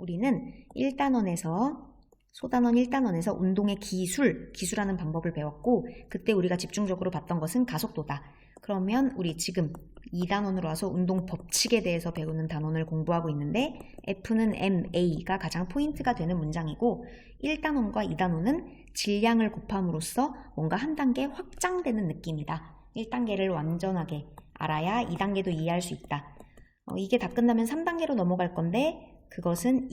우리는 1단원에서 소단원 1단원에서 운동의 기술하는 방법을 배웠고 그때 우리가 집중적으로 봤던 것은 가속도다. 그러면 우리 지금 2단원으로 와서 운동 법칙에 대해서 배우는 단원을 공부하고 있는데 F는 MA가 가장 포인트가 되는 문장이고 1단원과 2단원은 질량을 곱함으로써 뭔가 한 단계 확장되는 느낌이다. 1단계를 완전하게 알아야 2단계도 이해할 수 있다. 이게 다 끝나면 3단계로 넘어갈 건데 그것은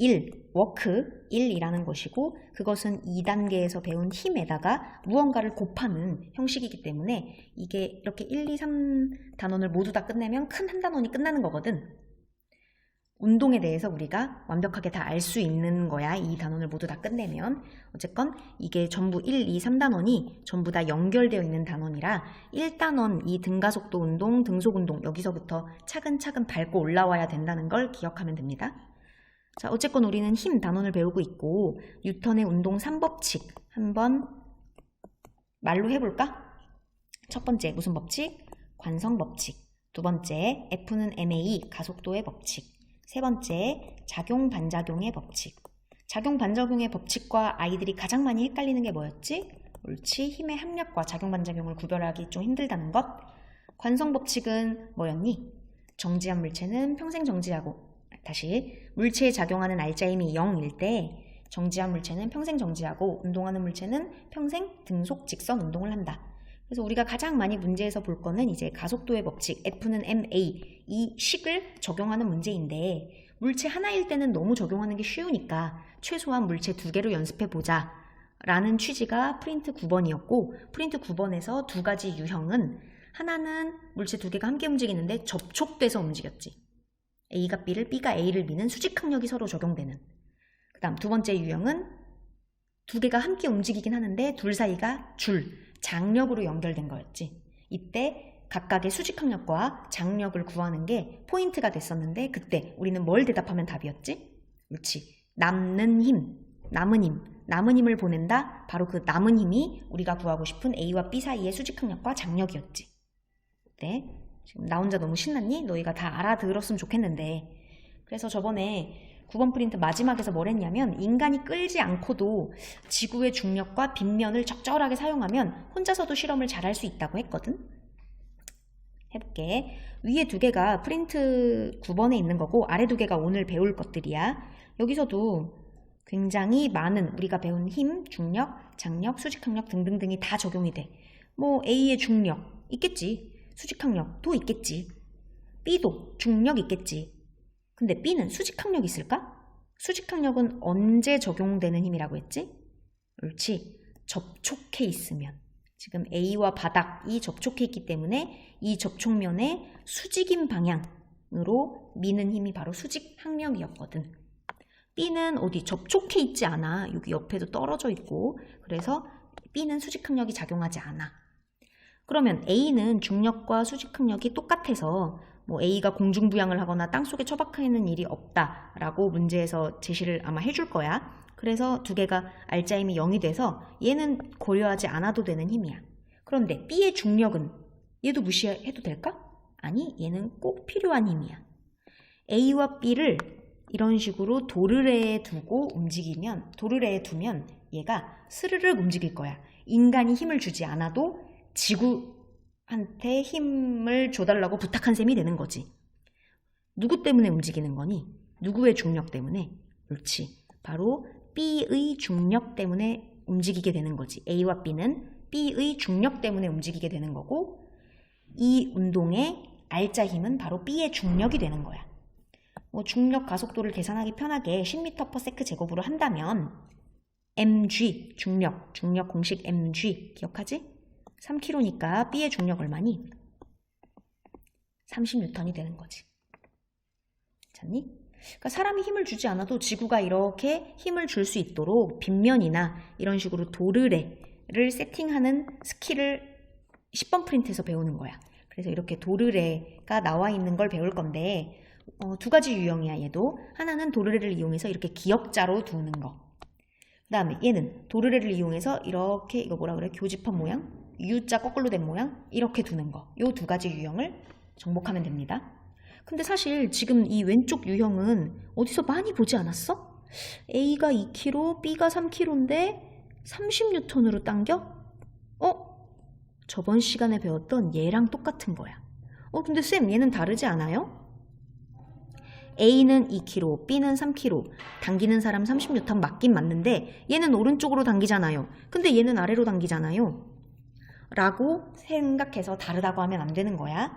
워크 1이라는 것이고 그것은 2단계에서 배운 힘에다가 무언가를 곱하는 형식이기 때문에 이게 이렇게 1, 2, 3단원을 모두 다 끝내면 큰 한 단원이 끝나는 거거든. 운동에 대해서 우리가 완벽하게 다 알 수 있는 거야. 이 단원을 모두 다 끝내면. 어쨌건 이게 전부 1, 2, 3단원이 전부 다 연결되어 있는 단원이라 1단원 이 등가속도 운동, 등속 운동 여기서부터 차근차근 밟고 올라와야 된다는 걸 기억하면 됩니다. 자, 어쨌건 우리는 힘 단원을 배우고 있고 뉴턴의 운동 3법칙 한번 말로 해볼까? 첫 번째 무슨 법칙? 관성 법칙. 두 번째 F는 MA 가속도의 법칙. 세 번째 작용 반작용의 법칙. 작용 반작용의 법칙과 아이들이 가장 많이 헷갈리는 게 뭐였지? 옳지, 힘의 합력과 작용 반작용을 구별하기 좀 힘들다는 것. 관성 법칙은 뭐였니? 정지한 물체는 평생 정지하고 다시 물체에 작용하는 알짜힘이 0일 때 정지한 물체는 평생 정지하고 운동하는 물체는 평생 등속 직선 운동을 한다. 그래서 우리가 가장 많이 문제에서 볼 거는 이제 가속도의 법칙 F는 MA 이 식을 적용하는 문제인데 물체 하나일 때는 너무 적용하는 게 쉬우니까 최소한 물체 2개로 연습해 보자 라는 취지가 프린트 9번이었고 프린트 9번에서 두 가지 유형은 하나는 물체 2개가 함께 움직이는데 접촉돼서 움직였지. A가 B를, B가 A를 미는 수직항력이 서로 적용되는. 그 다음 두 번째 유형은 2개가 함께 움직이긴 하는데 둘 사이가 장력으로 연결된 거였지. 이때 각각의 수직항력과 장력을 구하는 게 포인트가 됐었는데 그때 우리는 뭘 대답하면 답이었지? 그렇지. 남은 힘을 보낸다. 바로 그 남은 힘이 우리가 구하고 싶은 A와 B 사이의 수직항력과 장력이었지. 네. 지금 나 혼자 너무 신났니? 너희가 다 알아들었으면 좋겠는데. 그래서 저번에 9번 프린트 마지막에서 뭘 했냐면 인간이 끌지 않고도 지구의 중력과 빗면을 적절하게 사용하면 혼자서도 실험을 잘할 수 있다고 했거든. 해볼게. 위에 2개가 프린트 9번에 있는 거고 아래 2개가 오늘 배울 것들이야. 여기서도 굉장히 많은 우리가 배운 힘, 중력, 장력, 수직항력 등등등이 다 적용이 돼. 뭐 A의 중력 있겠지. 수직항력도 있겠지. B도 중력 있겠지. 근데 B는 수직항력 있을까? 수직항력은 언제 적용되는 힘이라고 했지? 옳지. 접촉해 있으면. 지금 A와 바닥이 접촉해 있기 때문에 이 접촉면에 수직인 방향으로 미는 힘이 바로 수직항력이었거든. B는 어디 접촉해 있지 않아. 여기 옆에도 떨어져 있고. 그래서 B는 수직항력이 작용하지 않아. 그러면 A는 중력과 수직항력이 똑같아서 뭐 A가 공중부양을 하거나 땅속에 처박히는 일이 없다라고 문제에서 제시를 아마 해줄 거야. 그래서 2개가 알짜힘이 0이 돼서 얘는 고려하지 않아도 되는 힘이야. 그런데 B의 중력은 얘도 무시해도 될까? 아니, 얘는 꼭 필요한 힘이야. A와 B를 이런 식으로 도르래에 두면 얘가 스르륵 움직일 거야. 인간이 힘을 주지 않아도 지구한테 힘을 줘달라고 부탁한 셈이 되는 거지. 누구 때문에 움직이는 거니? 누구의 중력 때문에? 그렇지. 바로 B의 중력 때문에 움직이게 되는 거지. A와 B는 B의 중력 때문에 움직이게 되는 거고 이 운동의 알짜 힘은 바로 B의 중력이 되는 거야. 뭐 중력 가속도를 계산하기 편하게 10m/s 제곱으로 한다면 mg, 중력 공식 mg 기억하지? 3kg니까 B의 중력 얼마니? 30N이 되는 거지. 괜찮니? 그러니까 사람이 힘을 주지 않아도 지구가 이렇게 힘을 줄 수 있도록 빗면이나 이런 식으로 도르래를 세팅하는 스킬을 10번 프린트에서 배우는 거야. 그래서 이렇게 도르래가 나와 있는 걸 배울 건데 2가지 유형이야. 얘도 하나는 도르래를 이용해서 이렇게 기역자로 두는 거. 그 다음에 얘는 도르래를 이용해서 이렇게 이거 뭐라 그래? 교집합 모양? U자 거꾸로 된 모양? 이렇게 두는 거. 요 2가지 유형을 정복하면 됩니다. 근데 사실 지금 이 왼쪽 유형은 어디서 많이 보지 않았어? A가 2kg, B가 3kg인데 30N으로 당겨? 저번 시간에 배웠던 얘랑 똑같은 거야. 근데 쌤, 얘는 다르지 않아요? A는 2kg, B는 3kg. 당기는 사람 30N 맞긴 맞는데 얘는 오른쪽으로 당기잖아요. 근데 얘는 아래로 당기잖아요. 라고 생각해서 다르다고 하면 안 되는 거야.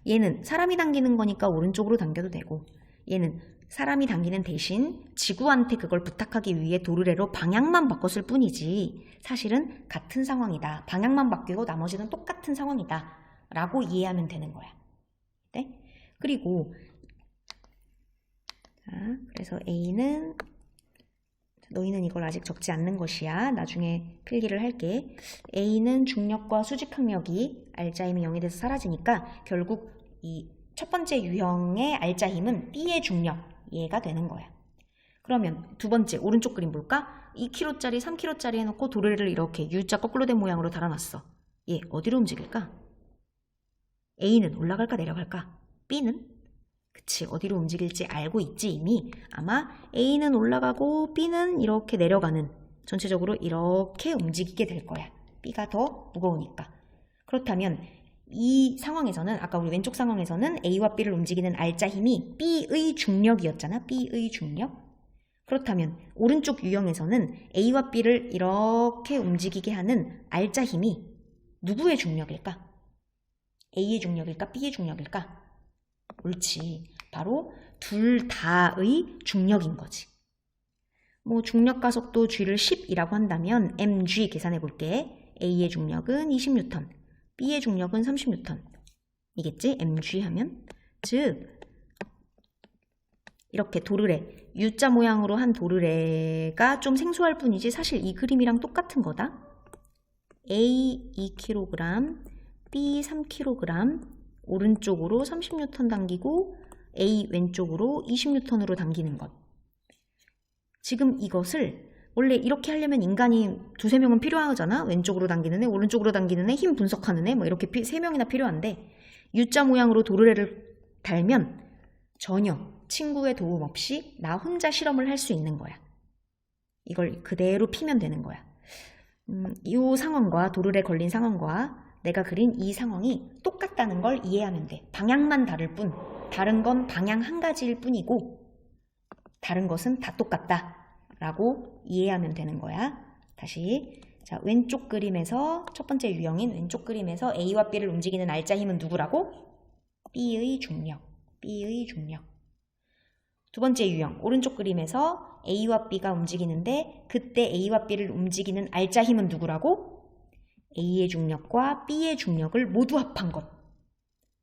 얘는 사람이 당기는 거니까 오른쪽으로 당겨도 되고, 얘는 사람이 당기는 대신 지구한테 그걸 부탁하기 위해 도르래로 방향만 바꿨을 뿐이지 사실은 같은 상황이다. 방향만 바뀌고 나머지는 똑같은 상황이다. 라고 이해하면 되는 거야. 네? 그리고 그래서 A는, 너희는 이걸 아직 적지 않는 것이야. 나중에 필기를 할게. A는 중력과 수직항력이 알자 힘이 0이 돼서 사라지니까 결국 이 첫 번째 유형의 알자 힘은 B의 중력, 얘가 되는 거야. 그러면 두 번째 오른쪽 그림 볼까? 2kg짜리 3kg짜리 해놓고 도르래를 이렇게 U자 거꾸로 된 모양으로 달아놨어. 얘 어디로 움직일까? A는 올라갈까 내려갈까? B는? 그치, 어디로 움직일지 알고 있지 이미. 아마 A는 올라가고 B는 이렇게 내려가는, 전체적으로 이렇게 움직이게 될 거야. B가 더 무거우니까. 그렇다면 이 상황에서는, 아까 우리 왼쪽 상황에서는 A와 B를 움직이는 알자 힘이 B의 중력이었잖아. B의 중력. 그렇다면 오른쪽 유형에서는 A와 B를 이렇게 움직이게 하는 알자 힘이 누구의 중력일까? A의 중력일까? B의 중력일까? 옳지. 바로 둘 다의 중력인 거지. 뭐 중력 가속도 G를 10이라고 한다면 mg 계산해 볼게. A의 중력은 20N, B의 중력은 30N. 이겠지? mg 하면. 즉 이렇게 도르래, U자 모양으로 한 도르래가 좀 생소할 뿐이지 사실 이 그림이랑 똑같은 거다. A 2kg, B 3kg, 오른쪽으로 30N 당기고 A 왼쪽으로 20N으로 당기는 것. 지금 이것을 원래 이렇게 하려면 인간이 두세 명은 필요하잖아. 왼쪽으로 당기는 애, 오른쪽으로 당기는 애, 힘 분석하는 애, 뭐 이렇게 세 명이나 필요한데 U자 모양으로 도르래를 달면 전혀 친구의 도움 없이 나 혼자 실험을 할 수 있는 거야. 이걸 그대로 피면 되는 거야. 이 상황과 도르래 걸린 상황과 내가 그린 이 상황이 똑같다는 걸 이해하면 돼. 방향만 다를 뿐, 다른 건 방향 한 가지일 뿐이고 다른 것은 다 똑같다 라고 이해하면 되는 거야. 다시, 자, 왼쪽 그림에서 첫 번째 유형인 왼쪽 그림에서 A와 B를 움직이는 알자 힘은 누구라고? B의 중력. B의 중력. 두 번째 유형, 오른쪽 그림에서 A와 B가 움직이는데 그때 A와 B를 움직이는 알자 힘은 누구라고? A의 중력과 B의 중력을 모두 합한 것.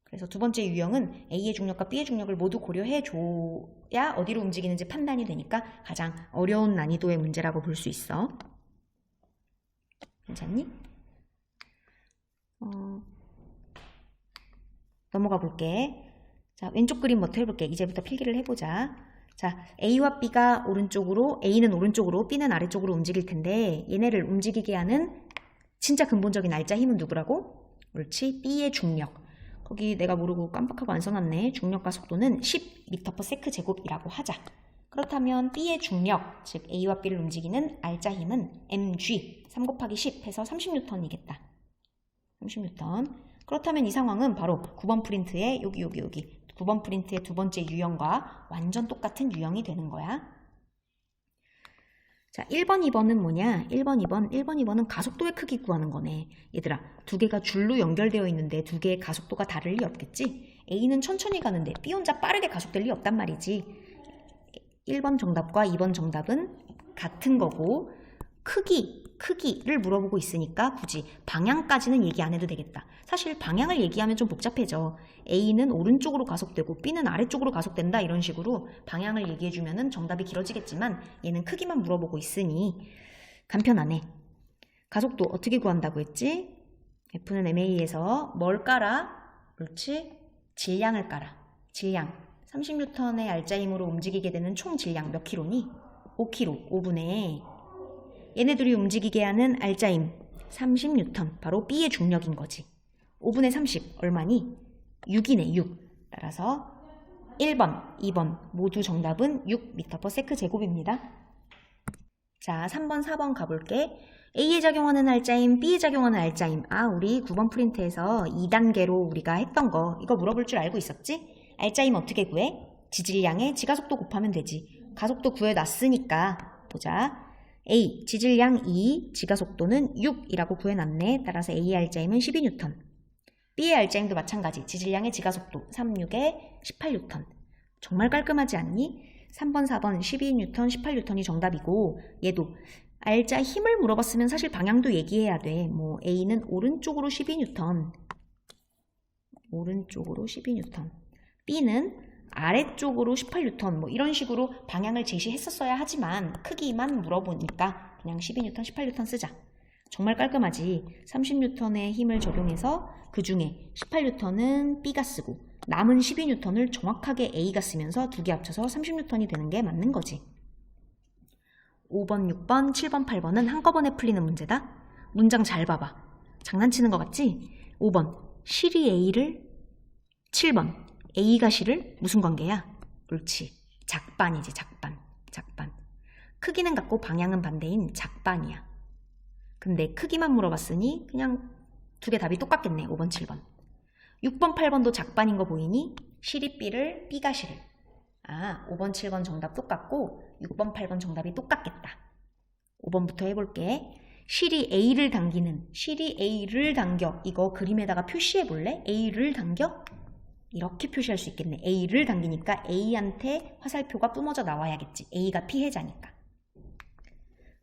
그래서 두 번째 유형은 A의 중력과 B의 중력을 모두 고려해줘야 어디로 움직이는지 판단이 되니까 가장 어려운 난이도의 문제라고 볼 수 있어. 괜찮니? 넘어가 볼게. 자, 왼쪽 그림부터 해볼게. 이제부터 필기를 해보자. 자, A와 B가 오른쪽으로, A는 오른쪽으로, B는 아래쪽으로 움직일 텐데 얘네를 움직이게 하는 진짜 근본적인 알자 힘은 누구라고? 옳지, B의 중력. 거기 내가 모르고 깜빡하고 안 써놨네. 중력과 속도는 10m/s 제곱이라고 하자. 그렇다면 B의 중력, 즉 A와 B를 움직이는 알자 힘은 mg, 3 곱하기 10 해서 30N이겠다. 30N. 그렇다면 이 상황은 바로 9번 프린트의 여기 9번 프린트의 두 번째 유형과 완전 똑같은 유형이 되는 거야. 자, 1번, 2번은 뭐냐? 1번, 2번은 가속도의 크기 구하는 거네. 얘들아, 두 개가 줄로 연결되어 있는데 두 개의 가속도가 다를 리 없겠지? A는 천천히 가는데 B 혼자 빠르게 가속될 리 없단 말이지. 1번 정답과 2번 정답은 같은 거고 크기를 물어보고 있으니까 굳이 방향까지는 얘기 안 해도 되겠다. 사실 방향을 얘기하면 좀 복잡해져. A는 오른쪽으로 가속되고 B는 아래쪽으로 가속된다 이런 식으로 방향을 얘기해주면 정답이 길어지겠지만 얘는 크기만 물어보고 있으니 간편하네. 가속도 어떻게 구한다고 했지? F는 MA에서 뭘 깔아? 그렇지? 질량을 깔아. 질량. 30N의 알자 힘으로 움직이게 되는 총 질량 몇 킬로니? 5kg. 5분의 얘네들이 움직이게 하는 알자힘 30N, 바로 B의 중력인 거지. 5분의 30 얼마니? 6이네. 6. 따라서 1번, 2번 모두 정답은 6m/s 제곱입니다. 자, 3번, 4번 가볼게. A에 작용하는 알짜임, B에 작용하는 알짜임. 우리 9번 프린트에서 2단계로 우리가 했던 거 이거 물어볼 줄 알고 있었지? 알짜임 어떻게 구해? 지질량에 지가속도 곱하면 되지. 가속도 구해놨으니까 보자. A, 지질량 2, 지가속도는 6이라고 구해놨네. 따라서 A의 알짜임은 12N. B의 알짜임도 마찬가지. 지질량의 지가속도 3, 6에 18N. 정말 깔끔하지 않니? 3번, 4번 12N, 18N이 정답이고 얘도 알짜 힘을 물어봤으면 사실 방향도 얘기해야 돼. 뭐 A는 오른쪽으로 12N, 오른쪽으로 12N. B는 아래쪽으로 18N. 뭐 이런 식으로 방향을 제시했었어야 하지만 크기만 물어보니까 그냥 12N, 18N 쓰자. 정말 깔끔하지. 30N의 힘을 적용해서 그 중에 18N은 B가 쓰고 남은 12N을 정확하게 A가 쓰면서 두 개 합쳐서 30N이 되는 게 맞는 거지. 5번, 6번, 7번, 8번은 한꺼번에 풀리는 문제다. 문장 잘 봐봐. 장난치는 것 같지? 5번, 실이 A를 7번, A가 실을 무슨 관계야? 옳지. 작반이지, 작반. 크기는 같고 방향은 반대인 작반이야. 근데 크기만 물어봤으니 그냥 두 개 답이 똑같겠네. 5번, 7번. 6번, 8번도 작반인 거 보이니? 실이 B를, B가 실을. 5번, 7번 정답 똑같고 6번, 8번 정답이 똑같겠다. 5번부터 해볼게. 실이 A를 당기는, 실이 A를 당겨. 이거 그림에다가 표시해 볼래? A를 당겨? 이렇게 표시할 수 있겠네. A를 당기니까 A한테 화살표가 뿜어져 나와야겠지. A가 피해자니까.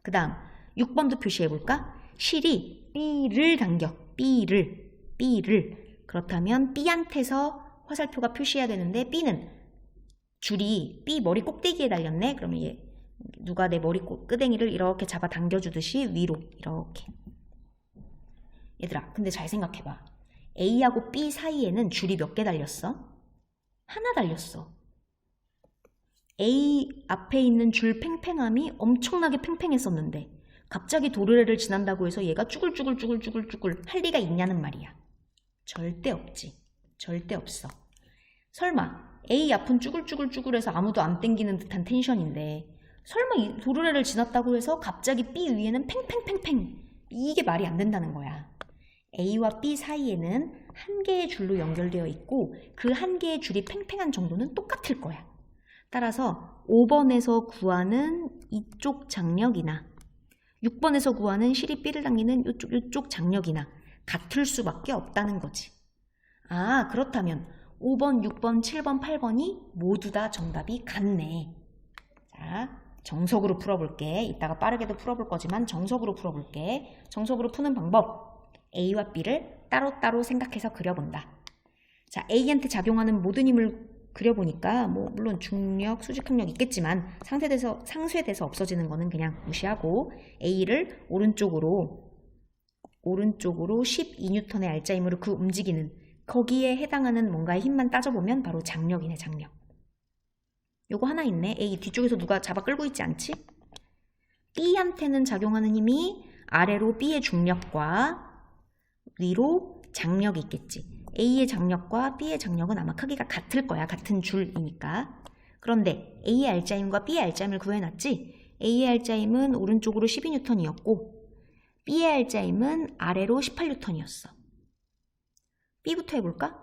그 다음 6번도 표시해 볼까? 실이 B를 당겨. B를. 그렇다면 B한테서 화살표가 표시해야 되는데 B는 줄이 B 머리 꼭대기에 달렸네. 그러면 얘 누가 내 머리 끄댕이를 이렇게 잡아 당겨주듯이 위로 이렇게. 얘들아, 근데 잘 생각해봐. A하고 B 사이에는 줄이 몇 개 달렸어? 하나 달렸어. A 앞에 있는 줄 팽팽함이 엄청나게 팽팽했었는데 갑자기 도르래를 지난다고 해서 얘가 쭈글쭈글 할 리가 있냐는 말이야. 절대 없지. 절대 없어. 설마 A 앞은 쭈글쭈글해서 아무도 안 땡기는 듯한 텐션인데 설마 이 도르래를 지났다고 해서 갑자기 B 위에는 팽팽 이게 말이 안 된다는 거야. A와 B 사이에는 한 개의 줄로 연결되어 있고 그 한 개의 줄이 팽팽한 정도는 똑같을 거야. 따라서 5번에서 구하는 이쪽 장력이나 6번에서 구하는 실이 B를 당기는 이쪽 장력이나 같을 수밖에 없다는 거지. 그렇다면 5번, 6번, 7번, 8번이 모두 다 정답이 같네. 자, 정석으로 풀어볼게. 이따가 빠르게도 풀어볼 거지만 정석으로 풀어볼게. 정석으로 푸는 방법. A와 B를 따로따로 생각해서 그려본다. 자, A한테 작용하는 모든 힘을 그려보니까 물론 중력, 수직항력 있겠지만 상쇄돼서 없어지는 거는 그냥 무시하고 A를 오른쪽으로 12N의 알짜 힘으로 그 움직이는 거기에 해당하는 뭔가의 힘만 따져보면 바로 장력이네, 장력. 요거 하나 있네. A 뒤쪽에서 누가 잡아 끌고 있지 않지? B한테는 작용하는 힘이 아래로 B의 중력과 위로 장력이 있겠지. A의 장력과 B의 장력은 아마 크기가 같을 거야. 같은 줄이니까. 그런데 A의 알짜 힘과 B의 알짜 힘을 구해놨지? A의 알짜 힘은 오른쪽으로 12N이었고 B의 알짜 힘은 아래로 18N이었어. B부터 해볼까?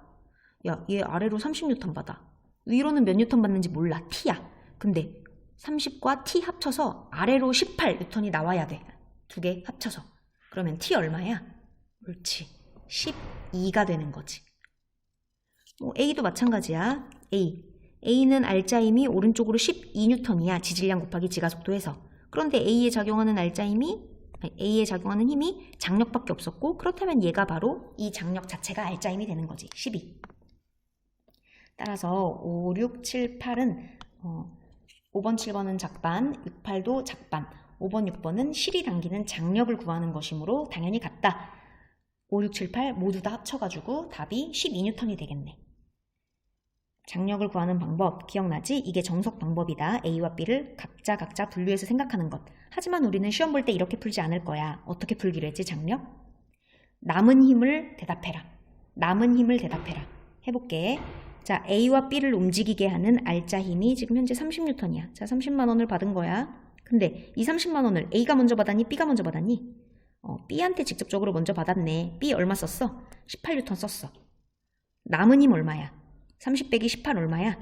야, 얘 아래로 30N 받아. 위로는 몇 N 받는지 몰라. T야. 근데 30과 T 합쳐서 아래로 18N이 나와야 돼. 두 개 합쳐서. 그러면 T 얼마야? 옳지. 12가 되는 거지. A도 마찬가지야. A는 알짜 힘이 오른쪽으로 12N이야. 지질량 곱하기 지가속도해서. 그런데 A에 작용하는 힘이 장력밖에 없었고 그렇다면 얘가 바로 이 장력 자체가 알짜 힘이 되는 거지. 12. 따라서 5, 6, 7, 8은 5번, 7번은 작반, 6, 8도 작반, 5번, 6번은 실이 당기는 장력을 구하는 것이므로 당연히 같다. 5, 6, 7, 8 모두 다 합쳐가지고 답이 12N이 되겠네. 장력을 구하는 방법 기억나지? 이게 정석 방법이다. A와 B를 각자 분류해서 생각하는 것. 하지만 우리는 시험 볼 때 이렇게 풀지 않을 거야. 어떻게 풀기로 했지? 장력? 남은 힘을 대답해라. 해볼게. 자, A와 B를 움직이게 하는 알짜 힘이 지금 현재 30N이야. 자, 30만 원을 받은 거야. 근데 이 30만 원을 A가 먼저 받았니? B가 먼저 받았니? B한테 직접적으로 먼저 받았네. B 얼마 썼어? 18N 썼어. 남은 힘 얼마야? 30 빼기 18 얼마야?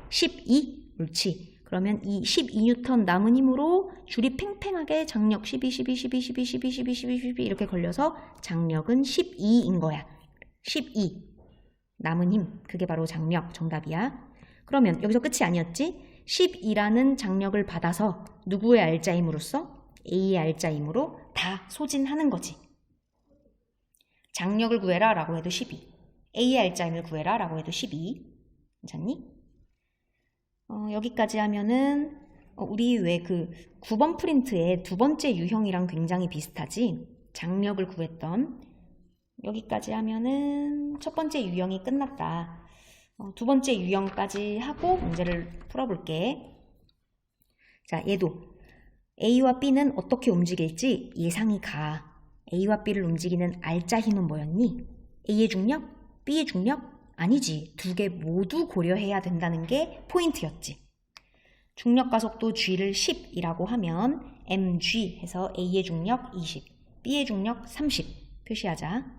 12? 옳지. 그러면 이 12N 남은 힘으로 줄이 팽팽하게 장력 12, 12, 12, 12, 12, 12, 12, 12 이렇게 걸려서 장력은 12인 거야. 12. 남은 힘. 그게 바로 장력. 정답이야. 그러면 여기서 끝이 아니었지? 12라는 장력을 받아서 누구의 알짜 힘으로써? A의 알짜 힘으로 다 소진하는 거지. 장력을 구해라 라고 해도 12. A의 알짜 힘을 구해라 라고 해도 12. 괜찮니? 여기까지 하면은 우리 왜 그 9번 프린트의 두 번째 유형이랑 굉장히 비슷하지? 장력을 구했던 여기까지 하면은 첫 번째 유형이 끝났다. 두 번째 유형까지 하고 문제를 풀어볼게. 자, 얘도 A와 B는 어떻게 움직일지 예상이 가. A와 B를 움직이는 알짜 힘은 뭐였니? A의 중력? B의 중력? 아니지. 두 개 모두 고려해야 된다는 게 포인트였지. 중력 가속도 G를 10이라고 하면 mg 해서 A의 중력 20, B의 중력 30 표시하자.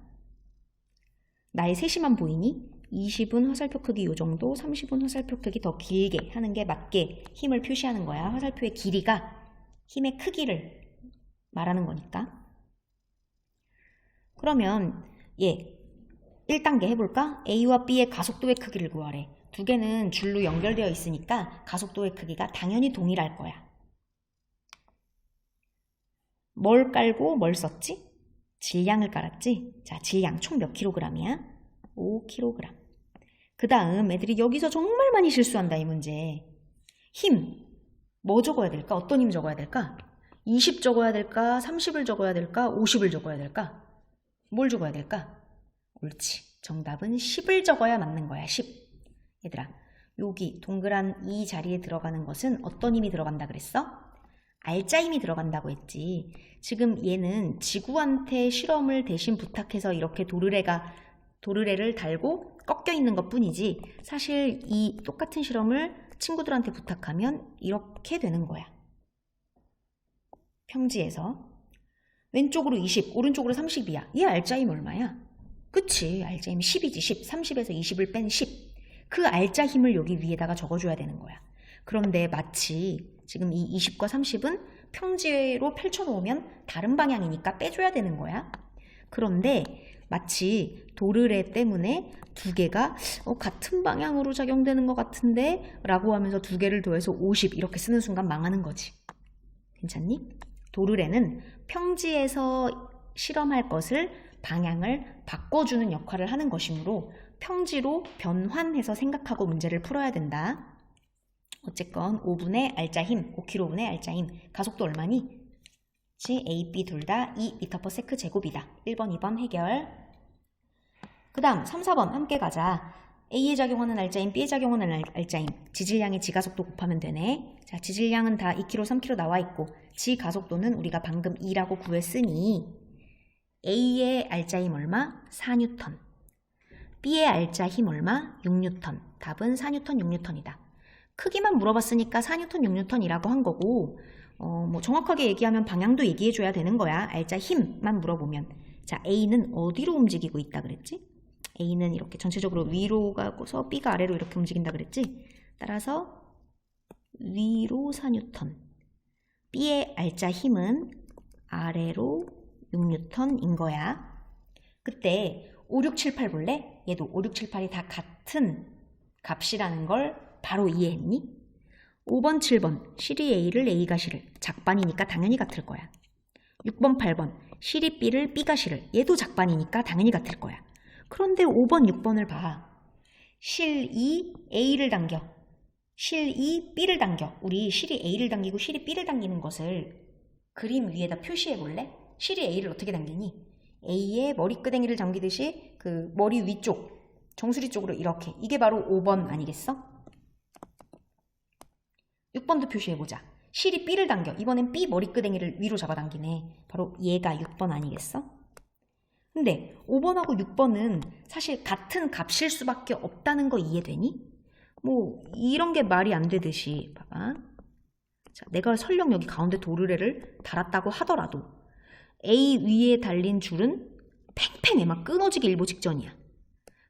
나의 세심한 보이니? 20은 화살표 크기 요 정도, 30은 화살표 크기 더 길게 하는 게 맞게 힘을 표시하는 거야. 화살표의 길이가 힘의 크기를 말하는 거니까. 그러면 1단계 해볼까? A와 B의 가속도의 크기를 구하래. 두 개는 줄로 연결되어 있으니까 가속도의 크기가 당연히 동일할 거야. 뭘 깔고 뭘 썼지? 질량을 깔았지? 자, 질량 총 몇 킬로그램이야? 5kg. 그 다음 애들이 여기서 정말 많이 실수한다, 이 문제. 힘. 뭐 적어야 될까? 어떤 힘 적어야 될까? 20 적어야 될까? 30을 적어야 될까? 50을 적어야 될까? 뭘 적어야 될까? 옳지. 정답은 10을 적어야 맞는 거야. 10. 얘들아, 여기 동그란 이 자리에 들어가는 것은 어떤 힘이 들어간다 그랬어? 알짜 힘이 들어간다고 했지. 지금 얘는 지구한테 실험을 대신 부탁해서 이렇게 도르래를 달고 꺾여 있는 것 뿐이지 사실 이 똑같은 실험을 친구들한테 부탁하면 이렇게 되는 거야. 평지에서 왼쪽으로 20, 오른쪽으로 30이야. 얘 알짜 힘 얼마야? 그치, 알짜 힘 10이지. 10, 30에서 20을 뺀 10. 그 알짜 힘을 여기 위에다가 적어줘야 되는 거야. 그런데 마치 지금 이 20과 30은 평지로 펼쳐놓으면 다른 방향이니까 빼줘야 되는 거야. 그런데 마치 도르래 때문에 두 개가 같은 방향으로 작용되는 것 같은데 라고 하면서 두 개를 더해서 50 이렇게 쓰는 순간 망하는 거지. 괜찮니? 도르래는 평지에서 실험할 것을 방향을 바꿔주는 역할을 하는 것이므로 평지로 변환해서 생각하고 문제를 풀어야 된다. 어쨌건 5분의 알짜 힘, 5kg분의 알짜 힘. 가속도 얼마니? A, B 둘 다 2m/s 제곱이다. 1번, 2번 해결. 그 다음 3, 4번 함께 가자. A에 작용하는 알짜 힘, B에 작용하는 알짜 힘. 지질량의 지가속도 곱하면 되네. 자, 지질량은 다 2kg, 3kg 나와 있고 지가속도는 우리가 방금 2라고 구했으니 A의 알짜 힘 얼마? 4N. B의 알짜 힘 얼마? 6N. 답은 4N, 6N이다. 크기만 물어봤으니까 4N, 6N이라고 한 거고 뭐 정확하게 얘기하면 방향도 얘기해줘야 되는 거야. 알짜 힘만 물어보면. 자, A는 어디로 움직이고 있다 그랬지? A는 이렇게 전체적으로 위로 가고서 B가 아래로 이렇게 움직인다 그랬지? 따라서 위로 4N. B의 알짜 힘은 아래로 6N인 거야. 그때 5, 6, 7, 8 볼래? 얘도 5, 6, 7, 8이 다 같은 값이라는 걸 바로 이해했니? 5번, 7번 실이 A를 A가 실을 작반이니까 당연히 같을 거야. 6번, 8번 실이 B를 B가 실을 얘도 작반이니까 당연히 같을 거야. 그런데 5번, 6번을 봐. 실이 A를 당겨. 실이 B를 당겨. 우리 실이 A를 당기고 실이 B를 당기는 것을 그림 위에다 표시해 볼래? 실이 A를 어떻게 당기니? A의 머리끄댕이를 당기듯이 그 머리 위쪽, 정수리 쪽으로 이렇게. 이게 바로 5번 아니겠어? 6번도 표시해보자. 실이 B를 당겨. 이번엔 B 머리끄댕이를 위로 잡아당기네. 바로 얘가 6번 아니겠어? 근데 5번하고 6번은 사실 같은 값일 수밖에 없다는 거 이해되니? 뭐 이런 게 말이 안 되듯이 봐봐. 자, 내가 설령 여기 가운데 도르래를 달았다고 하더라도 A 위에 달린 줄은 팽팽해. 막 끊어지기 일보 직전이야.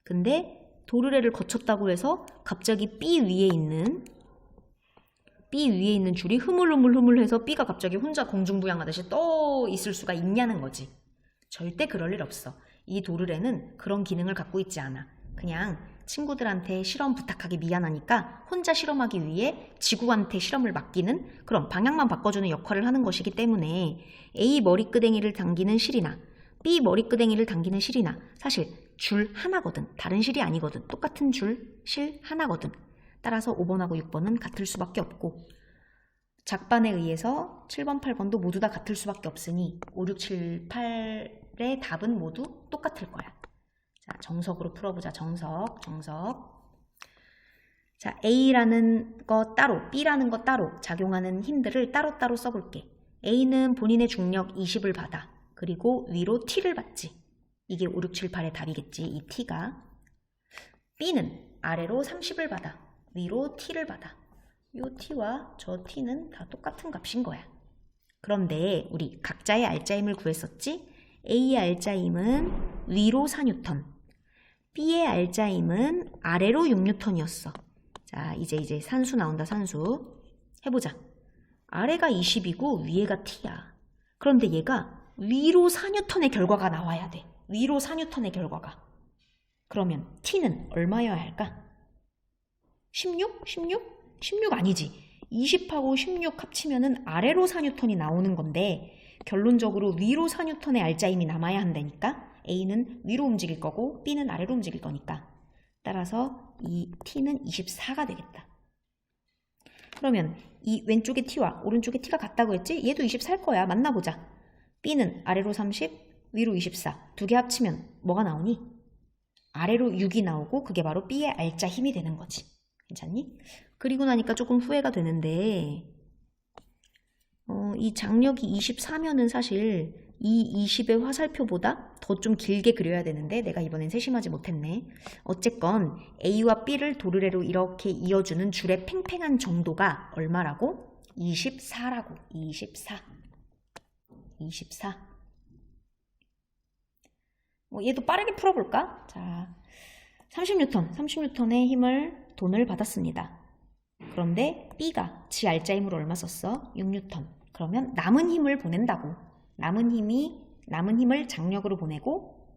근데 도르래를 거쳤다고 해서 갑자기 B 위에 있는 줄이 흐물흐물해서 B가 갑자기 혼자 공중부양하듯이 떠 있을 수가 있냐는 거지. 절대 그럴 일 없어. 이 도르래는 그런 기능을 갖고 있지 않아. 그냥 친구들한테 실험 부탁하기 미안하니까 혼자 실험하기 위해 지구한테 실험을 맡기는 그런 방향만 바꿔주는 역할을 하는 것이기 때문에 A 머리끄댕이를 당기는 실이나 B 머리끄댕이를 당기는 실이나 사실 줄 하나거든. 다른 실이 아니거든. 똑같은 실 하나거든. 따라서 5번하고 6번은 같을 수밖에 없고 작반에 의해서 7번, 8번도 모두 다 같을 수밖에 없으니 5, 6, 7, 8의 답은 모두 똑같을 거야. 자, 정석으로 풀어보자. 정석. 자, A라는 거 따로, B라는 거 따로 작용하는 힘들을 따로따로 써볼게. A는 본인의 중력 20을 받아. 그리고 위로 T를 받지. 이게 5, 6, 7, 8의 답이겠지. 이 T가. B는 아래로 30을 받아. 위로 T를 받아. 이 T와 저 T는 다 똑같은 값인 거야. 그런데 우리 각자의 알짜힘을 구했었지? A의 알짜힘은 위로 4N, B의 알짜힘은 아래로 6N이었어. 자, 이제 산수 나온다, 산수. 해보자. 아래가 20이고 위에가 T야. 그런데 얘가 위로 4N의 결과가 나와야 돼. 위로 4N의 결과가. 그러면 T는 얼마여야 할까? 16? 16 아니지. 20하고 16 합치면은 아래로 4N이 나오는 건데 결론적으로 위로 4N의 알짜힘이 남아야 한다니까. A는 위로 움직일 거고 B는 아래로 움직일 거니까. 따라서 이 T는 24가 되겠다. 그러면 이 왼쪽에 T와 오른쪽에 T가 같다고 했지? 얘도 24일 거야. 만나보자. B는 아래로 30, 위로 24. 두 개 합치면 뭐가 나오니? 아래로 6이 나오고 그게 바로 B의 알짜 힘이 되는 거지. 괜찮니? 그리고 나니까 조금 후회가 되는데 이 장력이 24면은 사실 이 20의 화살표보다 더 좀 길게 그려야 되는데 내가 이번엔 세심하지 못했네. 어쨌건 A와 B를 도르래로 이렇게 이어주는 줄의 팽팽한 정도가 얼마라고? 24라고. 24. 얘도 빠르게 풀어볼까? 자, 30N의 돈을 받았습니다. 그런데 B가 지 알짜 힘으로 얼마 썼어? 6N. 그러면 남은 힘을 보낸다고. 남은 힘을 장력으로 보내고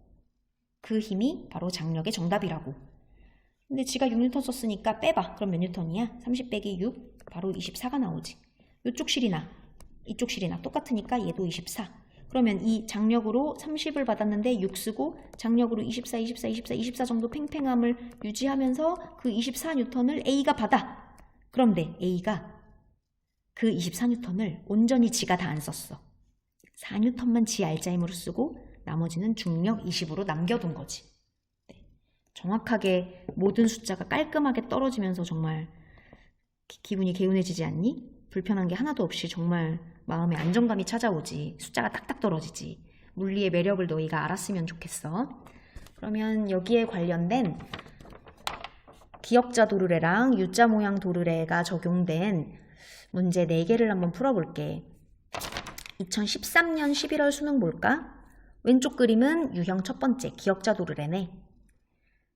그 힘이 바로 장력의 정답이라고. 근데 지가 6N 썼으니까 빼봐. 그럼 몇 N이야? 30 빼기 6 바로 24가 나오지. 이쪽 실이나 이쪽 실이나 똑같으니까 얘도 24. 그러면 이 장력으로 30을 받았는데 6 쓰고 장력으로 24 정도 팽팽함을 유지하면서 그 24N을 A가 받아. 그런데 A가 그 24N을 온전히 지가 다 안 썼어. 4N만 지 알짜힘으로 쓰고 나머지는 중력 20으로 남겨둔 거지. 네. 정확하게 모든 숫자가 깔끔하게 떨어지면서 정말 기분이 개운해지지 않니? 불편한 게 하나도 없이 정말 마음에 안정감이 찾아오지. 숫자가 딱딱 떨어지지. 물리의 매력을 너희가 알았으면 좋겠어. 그러면 여기에 관련된 기역자 도르래랑 U자 모양 도르래가 적용된 문제 4개를 한번 풀어볼게. 2013년 11월 수능 볼까? 왼쪽 그림은 유형 첫 번째 기역자 도르래네.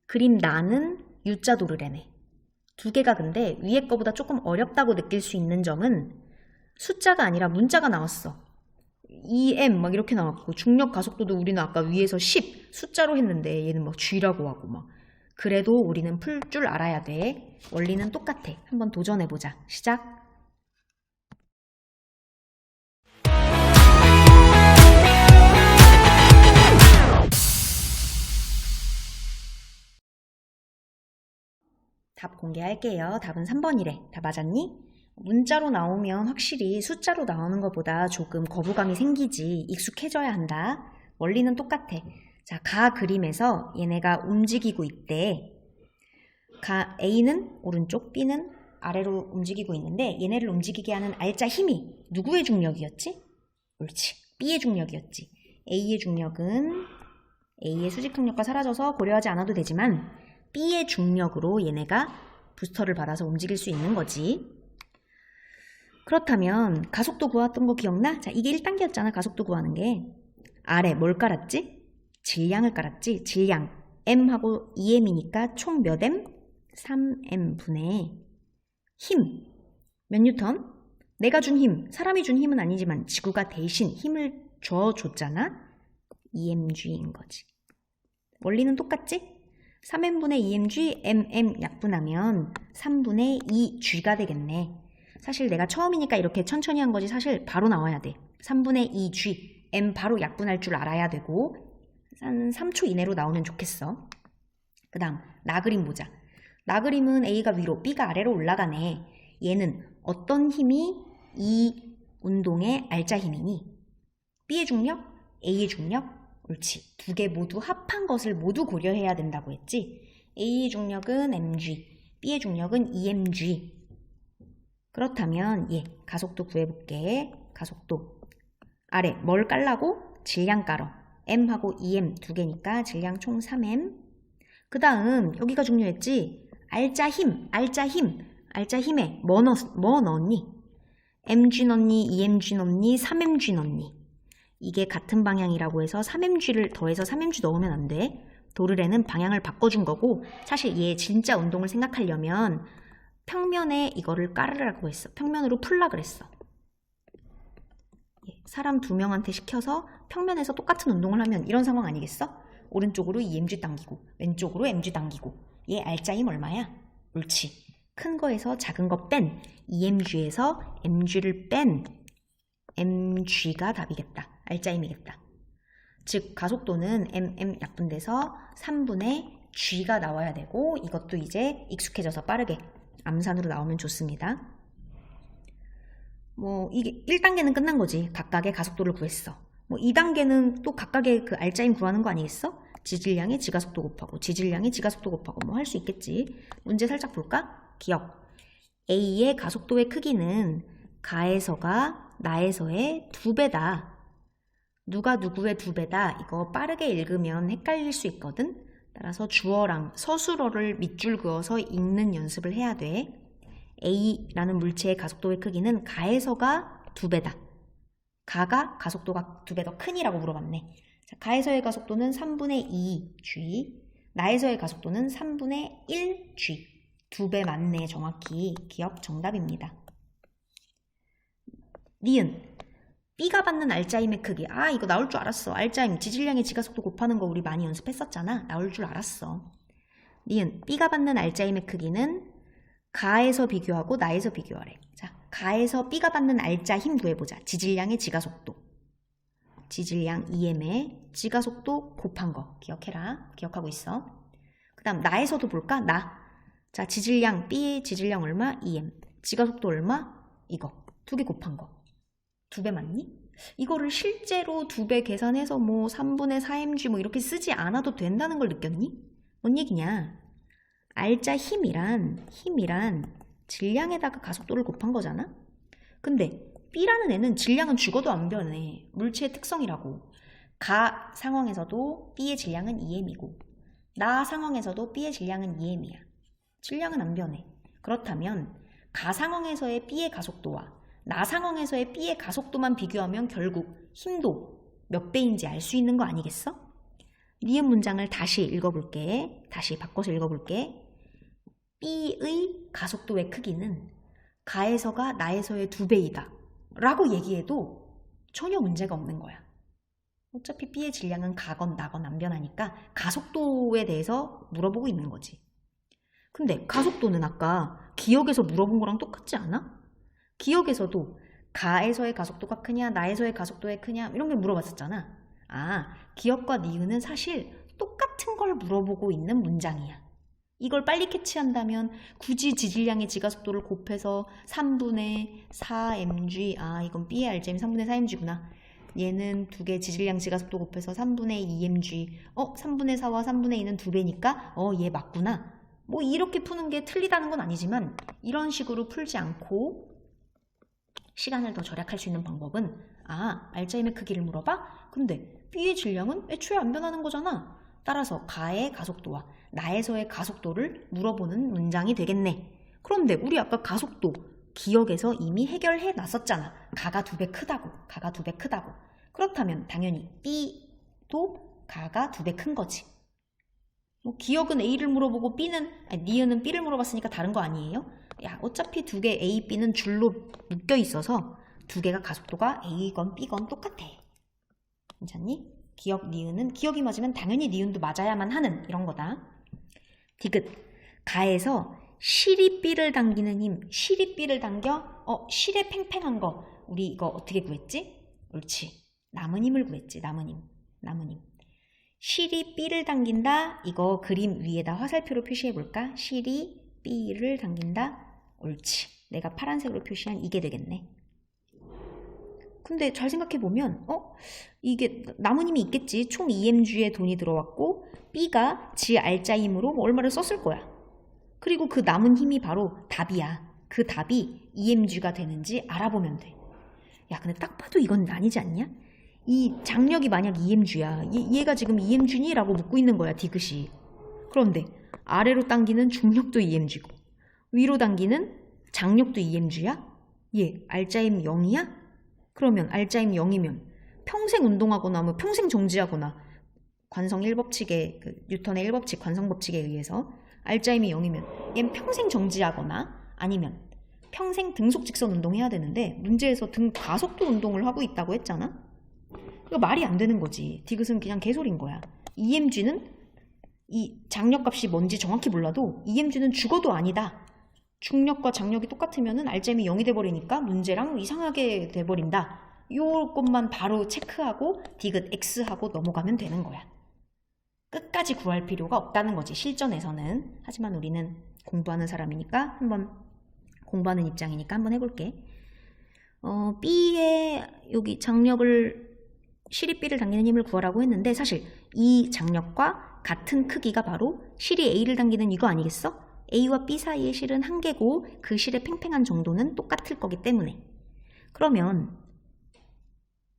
그림 나는 U자 도르래네. 두 개가 근데 위에 거보다 조금 어렵다고 느낄 수 있는 점은 숫자가 아니라 문자가 나왔어. EM 막 이렇게 나왔고 중력 가속도도 우리는 아까 위에서 10 숫자로 했는데 얘는 막 G라고 하고 막. 그래도 우리는 풀 줄 알아야 돼. 원리는 똑같아. 한번 도전해보자. 시작! 답 공개할게요. 답은 3번이래. 다 맞았니? 문자로 나오면 확실히 숫자로 나오는 것보다 조금 거부감이 생기지. 익숙해져야 한다. 원리는 똑같아. 자, 가 그림에서 얘네가 움직이고 있대. A는 오른쪽, B는 아래로 움직이고 있는데 얘네를 움직이게 하는 알짜 힘이 누구의 중력이었지? 옳지. B의 중력이었지. A의 중력은 A의 수직항력과 사라져서 고려하지 않아도 되지만 B의 중력으로 얘네가 부스터를 받아서 움직일 수 있는 거지. 그렇다면 가속도 구했던 거 기억나? 자, 이게 1단계였잖아. 가속도 구하는 게. 아래 뭘 깔았지? 질량을 깔았지. 질량 m하고 2m이니까 총 몇 m? 3m 분의 힘. 몇 뉴턴? 내가 준 힘, 사람이 준 힘은 아니지만 지구가 대신 힘을 줘줬잖아? EMG인 거지. 원리는 똑같지? 3m분의 EMG, mm 약분하면 3분의 2G가 되겠네. 사실 내가 처음이니까 이렇게 천천히 한 거지 사실 바로 나와야 돼. 3분의 2G, m 바로 약분할 줄 알아야 되고 한 3초 이내로 나오면 좋겠어. 그 다음 나그림 보자. 나그림은 A가 위로, B가 아래로 올라가네. 얘는 어떤 힘이 이 운동의 알짜 힘이니? B의 중력, A의 중력? 옳지. 두 개 모두 합한 것을 모두 고려해야 된다고 했지. A의 중력은 mg, B의 중력은 emg. 그렇다면 가속도 구해볼게. 가속도. 아래 뭘 깔라고? 질량 깔어. m하고 em 두 개니까 질량 총 3m. 그 다음 여기가 중요했지. 알짜 힘, 알짜 힘. 알짜 힘에 뭐 넣었니? mg 넣니? 2mg 넣니? 3mg 넣니? 이게 같은 방향이라고 해서 3mg를 더해서 3mg 넣으면 안 돼. 도르래는 방향을 바꿔준 거고 사실 얘 진짜 운동을 생각하려면 평면에 이거를 깔으라고 했어. 평면으로 풀라 그랬어. 사람 2명한테 시켜서 평면에서 똑같은 운동을 하면 이런 상황 아니겠어? 오른쪽으로 2mg 당기고 왼쪽으로 mg 당기고 얘 알짜 힘 얼마야? 옳지. 큰 거에서 작은 거 뺀 2mg에서 mg를 뺀 mg가 답이겠다. 알짜 힘이겠다. 즉 가속도는 mm 약분돼서 3분의 g가 나와야 되고 이것도 이제 익숙해져서 빠르게 암산으로 나오면 좋습니다. 이게 1단계는 끝난 거지. 각각의 가속도를 구했어. 2단계는 또 각각의 그 알짜 힘 구하는 거 아니겠어? 지질량의 지가속도 곱하고 지질량의 지가속도 곱하고 할 수 있겠지. 문제 살짝 볼까? 기억. A의 가속도의 크기는 가에서가 나에서의 2배다. 누가 누구의 2배다. 이거 빠르게 읽으면 헷갈릴 수 있거든. 따라서 주어랑 서술어를 밑줄 그어서 읽는 연습을 해야 돼. A라는 물체의 가속도의 크기는 가에서가 2배다. 가가 가속도가 2배 더 크니라고 물어봤네. 자, 가에서의 가속도는 3분의 2g, 나에서의 가속도는 3분의 1g. 2배 맞네. 정확히. 기억 정답입니다. 니은. B가 받는 알짜 힘의 크기. 이거 나올 줄 알았어. 알짜 힘, 지질량의 지가속도 곱하는 거 우리 많이 연습했었잖아. 나올 줄 알았어. 니은. B가 받는 알짜 힘의 크기는 가에서 비교하고 나에서 비교하래. 자, 가에서 B가 받는 알짜 힘 구해보자. 지질량의 지가속도. 지질량 EM의 지가속도 곱한 거. 기억해라. 기억하고 있어. 그 다음 나에서도 볼까? 나. 자, 지질량 B의 지질량 얼마? EM. 지가속도 얼마? 이거. 두 개 곱한 거. 2배 맞니? 이거를 실제로 2배 계산해서 3분의 4mg 이렇게 쓰지 않아도 된다는 걸 느꼈니? 뭔 얘기냐? 알짜 힘이란 질량에다가 가속도를 곱한 거잖아? 근데 B라는 애는 질량은 죽어도 안 변해. 물체의 특성이라고. 가 상황에서도 B의 질량은 2m이고 나 상황에서도 B의 질량은 2m이야. 질량은 안 변해. 그렇다면 가 상황에서의 B의 가속도와 나 상황에서의 B의 가속도만 비교하면 결국 힘도 몇 배인지 알 수 있는 거 아니겠어? 니은 문장을 다시 읽어볼게. 다시 바꿔서 읽어볼게. B의 가속도의 크기는 가에서가 나에서의 2배이다 라고 얘기해도 전혀 문제가 없는 거야. 어차피 B의 질량은 가건 나건 안 변하니까 가속도에 대해서 물어보고 있는 거지. 근데 가속도는 아까 기억에서 물어본 거랑 똑같지 않아? 기억에서도 가에서의 가속도가 크냐 나에서의 가속도가 크냐 이런 게 물어봤었잖아. 기억과 니은은 사실 똑같은 걸 물어보고 있는 문장이야. 이걸 빨리 캐치한다면 굳이 지질량의 지가속도를 곱해서 3분의 4mg 이건 B의 알짜힘 3분의 4mg구나. 얘는 두 개 지질량 지가속도 곱해서 3분의 2mg 3분의 4와 3분의 2는 2배니까 얘 맞구나. 이렇게 푸는 게 틀리다는 건 아니지만 이런 식으로 풀지 않고 시간을 더 절약할 수 있는 방법은 알짜 힘의 크기를 물어봐? 근데 B의 질량은 애초에 안 변하는 거잖아. 따라서 가의 가속도와 나에서의 가속도를 물어보는 문장이 되겠네. 그런데 우리 아까 가속도 기억에서 이미 해결해 놨었잖아. 가가 2배 크다고. 가가 2배 크다고. 그렇다면 당연히 B도 가가 2배 큰 거지. 기억은 A를 물어보고 니은은 B를 물어봤으니까 다른 거 아니에요? 야, 어차피 2개 A, B는 줄로 묶여 있어서 2개가 가속도가 A건 B건 똑같아. 괜찮니? 기억, 니은은 기억이 맞으면 당연히 니은도 맞아야만 하는 이런 거다. 디귿. 가에서 실이 B를 당기는 힘. 실이 B를 당겨? 실에 팽팽한 거. 우리 이거 어떻게 구했지? 옳지. 남은 힘을 구했지. 남은 힘. 실이 B를 당긴다. 이거 그림 위에다 화살표로 표시해 볼까? 실이 B를 당긴다. 옳지. 내가 파란색으로 표시한 이게 되겠네. 근데 잘 생각해 보면 이게 남은 힘이 있겠지. 총 EMG에 돈이 들어왔고 B가 지 알짜 힘으로 얼마를 썼을 거야. 그리고 그 남은 힘이 바로 답이야. 그 답이 EMG가 되는지 알아보면 돼. 야, 근데 딱 봐도 이건 아니지 않냐? 이 장력이 만약 EMG야. 얘가 지금 EMG니? 라고 묻고 있는 거야, 디귿이. 그런데 아래로 당기는 중력도 EMG고 위로 당기는 장력도 EMG야? 얘 알짜힘 0이야? 그러면 알짜힘 0이면 평생 운동하거나 평생 정지하거나 관성 1법칙의 뉴턴의 1법칙 관성 법칙에 의해서 알짜힘이 0이면 얘는 평생 정지하거나 아니면 평생 등속 직선 운동해야 되는데 문제에서 등 가속도 운동을 하고 있다고 했잖아? 이거 말이 안 되는 거지. 디귿은 그냥 개소리인 거야. EMG는 이 장력값이 뭔지 정확히 몰라도 EMG는 죽어도 아니다. 중력과 장력이 똑같으면 알짜힘이 0이 돼버리니까 문제랑 이상하게 돼버린다. 요것만 바로 체크하고 디귿 X하고 넘어가면 되는 거야. 끝까지 구할 필요가 없다는 거지, 실전에서는. 하지만 우리는 공부하는 사람이니까 공부하는 입장이니까 한번 해볼게. B의 여기 장력을 실이 B를 당기는 힘을 구하라고 했는데 사실 이 장력과 같은 크기가 바로 실이 A를 당기는 이거 아니겠어? A와 B 사이의 실은 한 개고 그 실의 팽팽한 정도는 똑같을 거기 때문에 그러면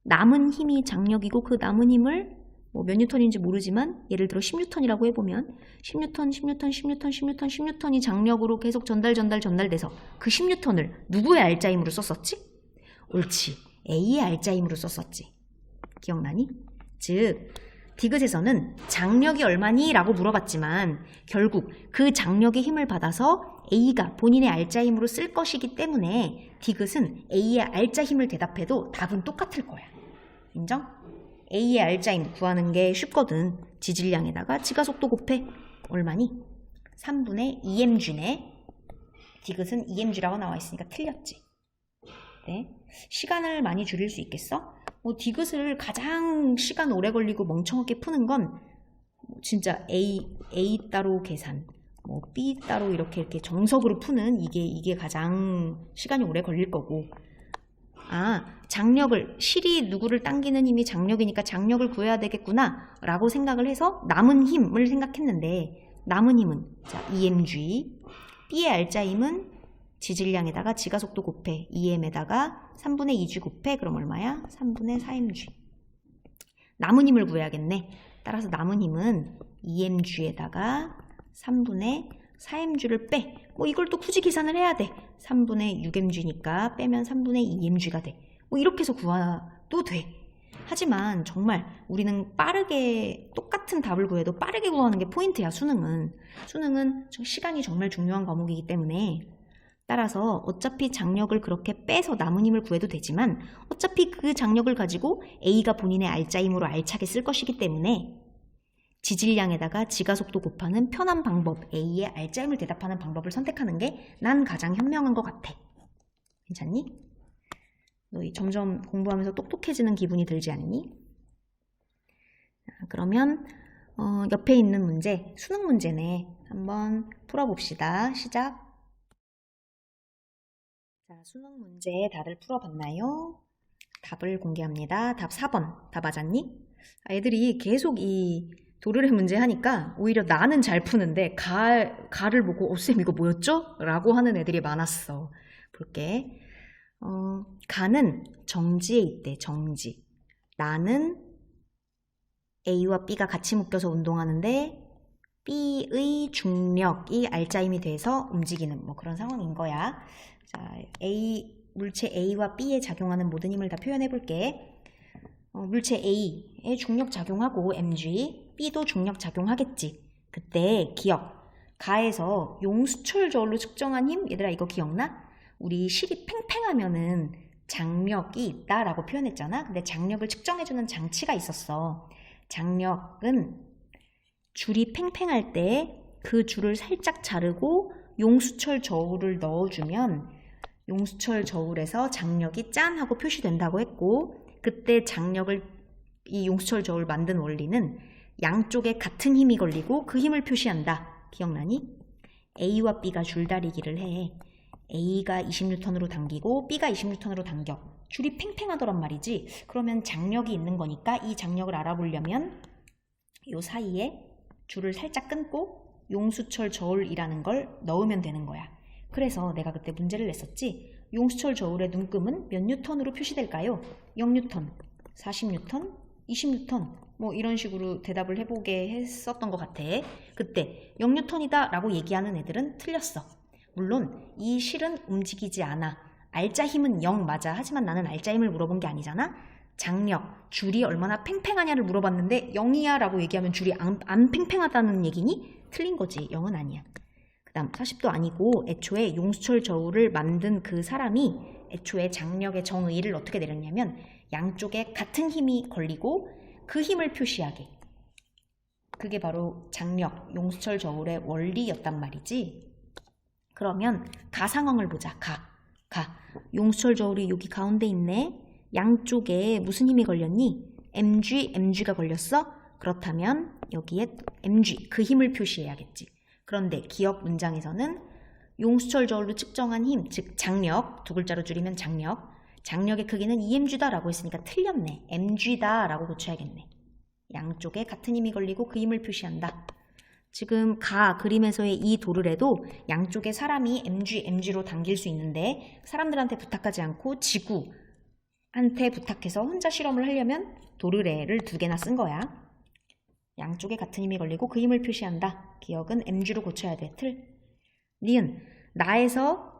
남은 힘이 장력이고 그 남은 힘을 몇 뉴턴인지 모르지만 예를 들어 10뉴턴이라고 해보면 10뉴턴이 장력으로 계속 전달돼서 그 10뉴턴을 누구의 알짜 힘으로 썼었지? 옳지. A의 알짜 힘으로 썼었지. 기억나니? 즉 디귿에서는 장력이 얼마니? 라고 물어봤지만 결국 그 장력의 힘을 받아서 A가 본인의 알짜 힘으로 쓸 것이기 때문에 디귿은 A의 알짜 힘을 대답해도 답은 똑같을 거야. 인정? A의 알짜 힘 구하는 게 쉽거든. 지질량에다가 지가속도 곱해. 얼마니? 3분의 EMG네. 디귿은 EMG라고 나와 있으니까 틀렸지. 네. 시간을 많이 줄일 수 있겠어? 디귿을 가장 시간 오래 걸리고 멍청하게 푸는 건 진짜 A 따로 계산, B 따로 이렇게 정석으로 푸는 이게 가장 시간이 오래 걸릴 거고. 장력을, 실이 누구를 당기는 힘이 장력이니까 장력을 구해야 되겠구나 라고 생각을 해서 남은 힘을 생각했는데 남은 힘은 자 EMG, B의 알짜 힘은 지질량에다가 지가속도 곱해 EM에다가 3분의 2G 곱해. 그럼 얼마야? 3분의 4mg. 남은 힘을 구해야겠네. 따라서 남은 힘은 EMG에다가 3분의 4mg를 빼. 이걸 또 굳이 계산을 해야 돼. 3분의 6mg니까 빼면 3분의 2mg가 돼. 이렇게 해서 구해도 돼. 하지만 정말 우리는 빠르게 똑같은 답을 구해도 빠르게 구하는 게 포인트야. 수능은 시간이 정말 중요한 과목이기 때문에 따라서 어차피 장력을 그렇게 빼서 남은 힘을 구해도 되지만 어차피 그 장력을 가지고 A가 본인의 알짜 힘으로 알차게 쓸 것이기 때문에 지질량에다가 지가속도 곱하는 편한 방법, A의 알짜 힘을 대답하는 방법을 선택하는 게 난 가장 현명한 것 같아. 괜찮니? 너 점점 공부하면서 똑똑해지는 기분이 들지 않니? 그러면 옆에 있는 문제, 수능 문제네. 한번 풀어봅시다. 시작. 자, 수능 문제 다들 풀어봤나요? 답을 공개합니다. 답 4번. 다 맞았니? 애들이 계속 이 도르래 문제 하니까 오히려 나는 잘 푸는데 가를 보고 쌤 이거 뭐였죠? 라고 하는 애들이 많았어. 볼게. 가는 정지에 있대. 정지. 나는 A와 B가 같이 묶여서 운동하는데 B의 중력이 알짜힘이 돼서 움직이는 뭐 그런 상황인 거야. 자, 물체 A와 B에 작용하는 모든 힘을 다 표현해 볼게. 물체 A에 중력 작용하고 mg, B도 중력 작용하겠지. 그때 기억, 가에서 용수철 저울로 측정한 힘, 얘들아 이거 기억나? 우리 실이 팽팽하면은 장력이 있다라고 표현했잖아. 근데 장력을 측정해주는 장치가 있었어. 장력은 줄이 팽팽할 때 그 줄을 살짝 자르고 용수철 저울을 넣어주면 용수철 저울에서 장력이 짠 하고 표시된다고 했고, 그때 장력을 이 용수철 저울 만든 원리는 양쪽에 같은 힘이 걸리고 그 힘을 표시한다. 기억나니? A와 B가 줄다리기를 해. A가 20N으로 당기고 B가 20N으로 당겨. 줄이 팽팽하더란 말이지. 그러면 장력이 있는 거니까 이 장력을 알아보려면 요 사이에 줄을 살짝 끊고 용수철 저울이라는 걸 넣으면 되는 거야. 그래서 내가 그때 문제를 냈었지. 용수철 저울의 눈금은 몇 뉴턴으로 표시될까요? 0뉴턴, 40뉴턴, 20뉴턴 뭐 이런 식으로 대답을 해보게 했었던 것 같아. 그때 0뉴턴이다 라고 얘기하는 애들은 틀렸어. 물론 이 실은 움직이지 않아. 알짜 힘은 0 맞아. 하지만 나는 알짜 힘을 물어본 게 아니잖아. 장력, 줄이 얼마나 팽팽하냐를 물어봤는데 0이야 라고 얘기하면 줄이 안 팽팽하다는 얘기니? 틀린 거지. 0은 아니야. 그 다음 40도 아니고 애초에 용수철 저울을 만든 그 사람이 애초에 장력의 정의를 어떻게 내렸냐면 양쪽에 같은 힘이 걸리고 그 힘을 표시하게. 그게 바로 장력, 용수철 저울의 원리였단 말이지. 그러면 가 상황을 보자. 가. 용수철 저울이 여기 가운데 있네. 양쪽에 무슨 힘이 걸렸니? mg가 걸렸어? 그렇다면 여기에 mg, 그 힘을 표시해야겠지. 그런데 기억 문장에서는 용수철 저울로 측정한 힘, 즉 장력, 두 글자로 줄이면 장력, 장력의 크기는 EMG다 라고 했으니까 틀렸네. mg다 라고 고쳐야겠네. 양쪽에 같은 힘이 걸리고 그 힘을 표시한다. 지금 가 그림에서의 이 도르래도 양쪽에 사람이 mg로 당길 수 있는데 사람들한테 부탁하지 않고 지구한테 부탁해서 혼자 실험을 하려면 도르래를 2개나 쓴 거야. 양쪽에 같은 힘이 걸리고 그 힘을 표시한다. 기억은 mg로 고쳐야 돼. 틀. 니은 나에서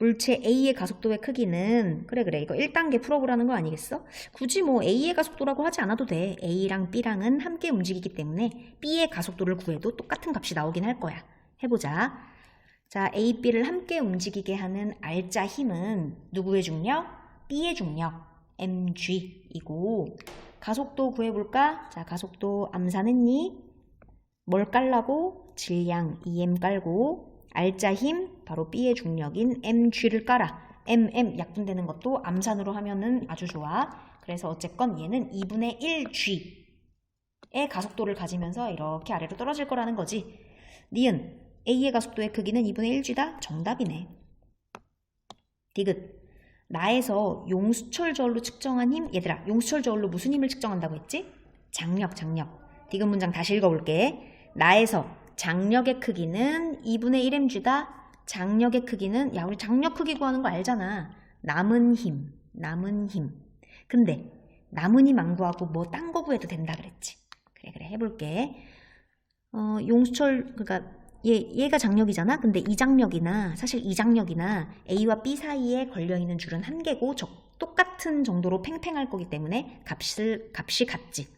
물체 A의 가속도의 크기는 그래 이거 1단계 풀어보라는 거 아니겠어? 굳이 뭐 A의 가속도라고 하지 않아도 돼. A랑 B랑은 함께 움직이기 때문에 B의 가속도를 구해도 똑같은 값이 나오긴 할 거야. 해보자. 자, A, B를 함께 움직이게 하는 알짜 힘은 누구의 중력? B의 중력 mg이고 가속도 구해볼까? 자, 가속도 암산했니? 뭘 깔라고? 질량 em 깔고 알짜 힘, 바로 B의 중력인 mg를 깔아. 약분되는 것도 암산으로 하면은 아주 좋아. 그래서 어쨌건 얘는 2분의 1g의 가속도를 가지면서 이렇게 아래로 떨어질 거라는 거지. 니은 A의 가속도의 크기는 2분의 1g다? 정답이네. 디귿 나에서 용수철 저울로 측정한 힘, 얘들아 용수철 저울로 무슨 힘을 측정한다고 했지? 장력. 디귿 문장 다시 읽어볼게. 나에서 장력의 크기는 2분의 1mg다. 장력의 크기는 우리 장력 크기 구하는 거 알잖아. 남은 힘. 근데 남은 힘 안 구하고 뭐 딴 거 구해도 된다 그랬지. 그래 해볼게. 용수철 그러니까 얘가 장력이잖아. 근데 이 장력이나 A와 B 사이에 걸려있는 줄은 1개고 똑같은 정도로 팽팽할 거기 때문에 값이 같지.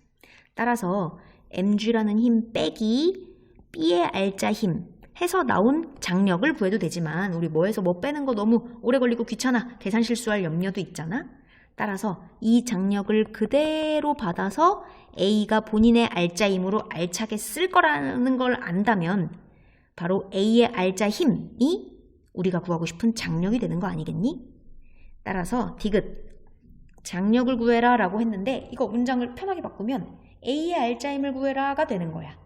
따라서 mg라는 힘 빼기 B의 알짜 힘 해서 나온 장력을 구해도 되지만 우리 뭐해서 뭐 빼는 거 너무 오래 걸리고 귀찮아. 계산 실수할 염려도 있잖아. 따라서 이 장력을 그대로 받아서 A가 본인의 알짜 힘으로 알차게 쓸 거라는 걸 안다면 바로 A의 알짜 힘이 우리가 구하고 싶은 장력이 되는 거 아니겠니? 따라서 디귿 장력을 구해라 라고 했는데 이거 문장을 편하게 바꾸면 A의 알짜 힘을 구해라가 되는 거야.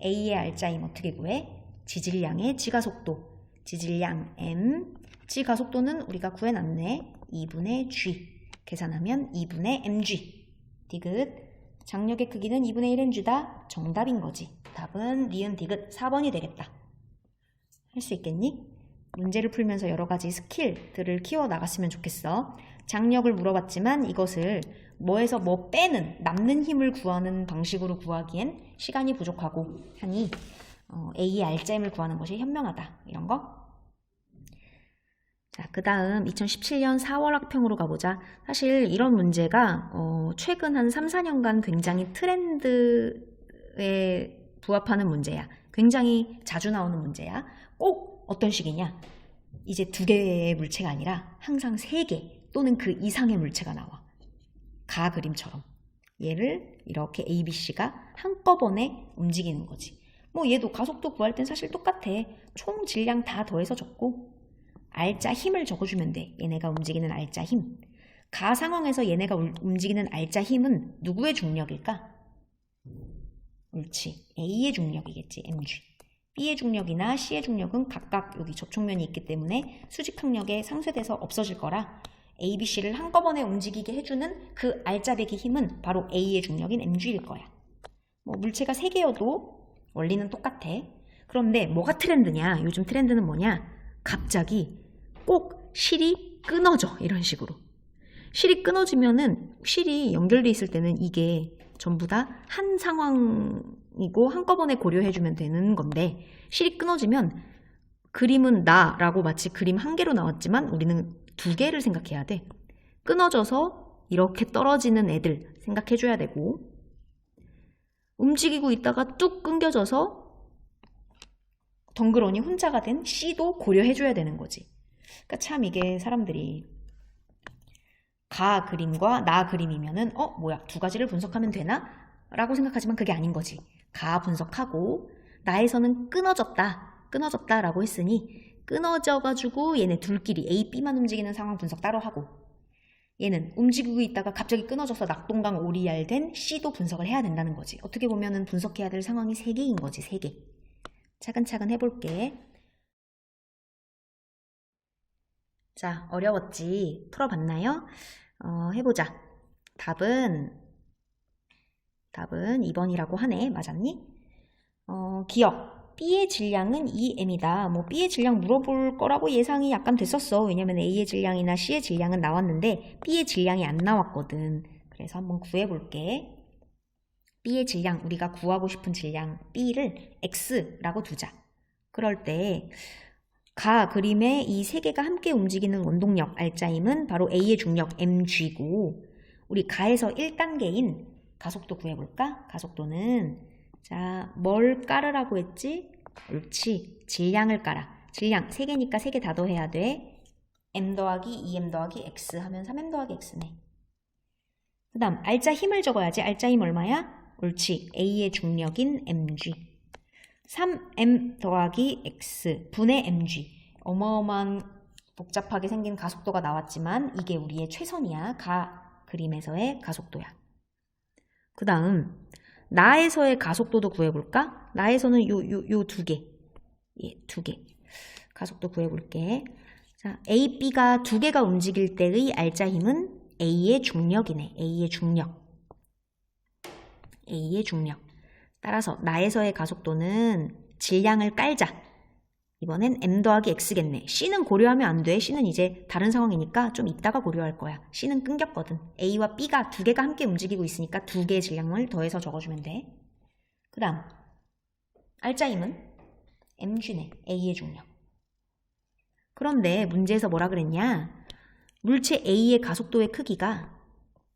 A의 알짜 힘 어떻게 구해? 지질량의 지가속도. 지질량 m, 지가속도는 우리가 구해놨네. 2분의 g. 계산하면 2분의 mg. 디귿 장력의 크기는 2분의 1mg다. 정답인 거지. 답은 니은 디귿 4번이 되겠다. 할 수 있겠니? 문제를 풀면서 여러 가지 스킬들을 키워 나갔으면 좋겠어. 장력을 물어봤지만 이것을 뭐에서 뭐 빼는 남는 힘을 구하는 방식으로 구하기엔 시간이 부족하고 하니 A의 알짜임을 구하는 것이 현명하다. 이런 거. 자, 그 다음 2017년 4월 학평으로 가보자. 사실 이런 문제가 최근 한 3, 4년간 굉장히 트렌드에 부합하는 문제야. 굉장히 자주 나오는 문제야. 꼭 어떤 식이냐? 이제 2개의 물체가 아니라 항상 3개 또는 그 이상의 물체가 나와. 가 그림처럼. 얘를 이렇게 A, B, C가 한꺼번에 움직이는 거지. 뭐 얘도 가속도 구할 땐 사실 똑같아. 총 질량 다 더해서 적고 알짜 힘을 적어주면 돼. 얘네가 움직이는 알짜 힘. 가 상황에서 얘네가 움직이는 알짜 힘은 누구의 중력일까? 옳지. A의 중력이겠지. mg. B의 중력이나 C의 중력은 각각 여기 접촉면이 있기 때문에 수직항력에 상쇄돼서 없어질 거라 A, B, C를 한꺼번에 움직이게 해주는 그 알짜배기 힘은 바로 A의 중력인 mg일 거야. 뭐 물체가 3개여도 원리는 똑같아. 그런데 뭐가 트렌드냐? 요즘 트렌드는 뭐냐? 갑자기 꼭 실이 끊어져. 이런 식으로. 실이 끊어지면은 실이 연결돼 있을 때는 이게 전부 다 한 상황이고 한꺼번에 고려해주면 되는 건데 실이 끊어지면 그림은 나라고 마치 그림 한 개로 나왔지만 우리는 2개를 생각해야 돼. 끊어져서 이렇게 떨어지는 애들 생각해줘야 되고 움직이고 있다가 뚝 끊겨져서 덩그러니 혼자가 된 C도 고려해줘야 되는 거지. 그러니까 참 이게 사람들이 가 그림과 나 그림이면은 뭐야 2가지를 분석하면 되나? 라고 생각하지만 그게 아닌 거지. 가 분석하고 나에서는 끊어졌다 라고 했으니 끊어져가지고 얘네 둘끼리 A, B만 움직이는 상황 분석 따로 하고 얘는 움직이고 있다가 갑자기 끊어져서 낙동강 오리알된 C도 분석을 해야 된다는 거지. 어떻게 보면은 분석해야 될 상황이 3개인 거지. 3개. 차근차근 해볼게. 자, 어려웠지? 풀어봤나요? 해보자. 답은 2번이라고 하네. 맞았니? 기억. B의 질량은 2m이다. 뭐 B의 질량 물어볼 거라고 예상이 약간 됐었어. 왜냐면 A의 질량이나 C의 질량은 나왔는데 B의 질량이 안 나왔거든. 그래서 한번 구해볼게. B의 질량, 우리가 구하고 싶은 질량 B를 X라고 두자. 그럴 때 가 그림에 이 3개가 함께 움직이는 원동력 알짜힘은 바로 A의 중력 mg고 우리 가에서 1단계인 가속도 구해볼까? 가속도는 자, 뭘 깔으라고 했지? 옳지. 질량을 깔아. 질량 3개니까 3개 다 더해야 돼. m 더하기 2m 더하기 x 하면 3m 더하기 x네. 그 다음 알짜 힘을 적어야지. 알짜 힘 얼마야? 옳지. A의 중력인 mg. 3m 더하기 x 분의 mg. 어마어마한 복잡하게 생긴 가속도가 나왔지만 이게 우리의 최선이야. 가 그림에서의 가속도야. 그 다음 나에서의 가속도도 구해볼까? 나에서는 요 2개. 예, 2개. 가속도 구해볼게. 자, A, B가 2개가 움직일 때의 알짜 힘은 A의 중력이네. A의 중력. A의 중력. 따라서 나에서의 가속도는 질량을 깔자. 이번엔 m 더하기 x겠네. C는 고려하면 안 돼. C는 이제 다른 상황이니까 좀 이따가 고려할 거야. C는 끊겼거든. A와 B가 2개가 함께 움직이고 있으니까 2개의 질량을 더해서 적어주면 돼. 그 다음 알짜 힘은 mg네. A의 중력. 그런데 문제에서 뭐라 그랬냐? 물체 A의 가속도의 크기가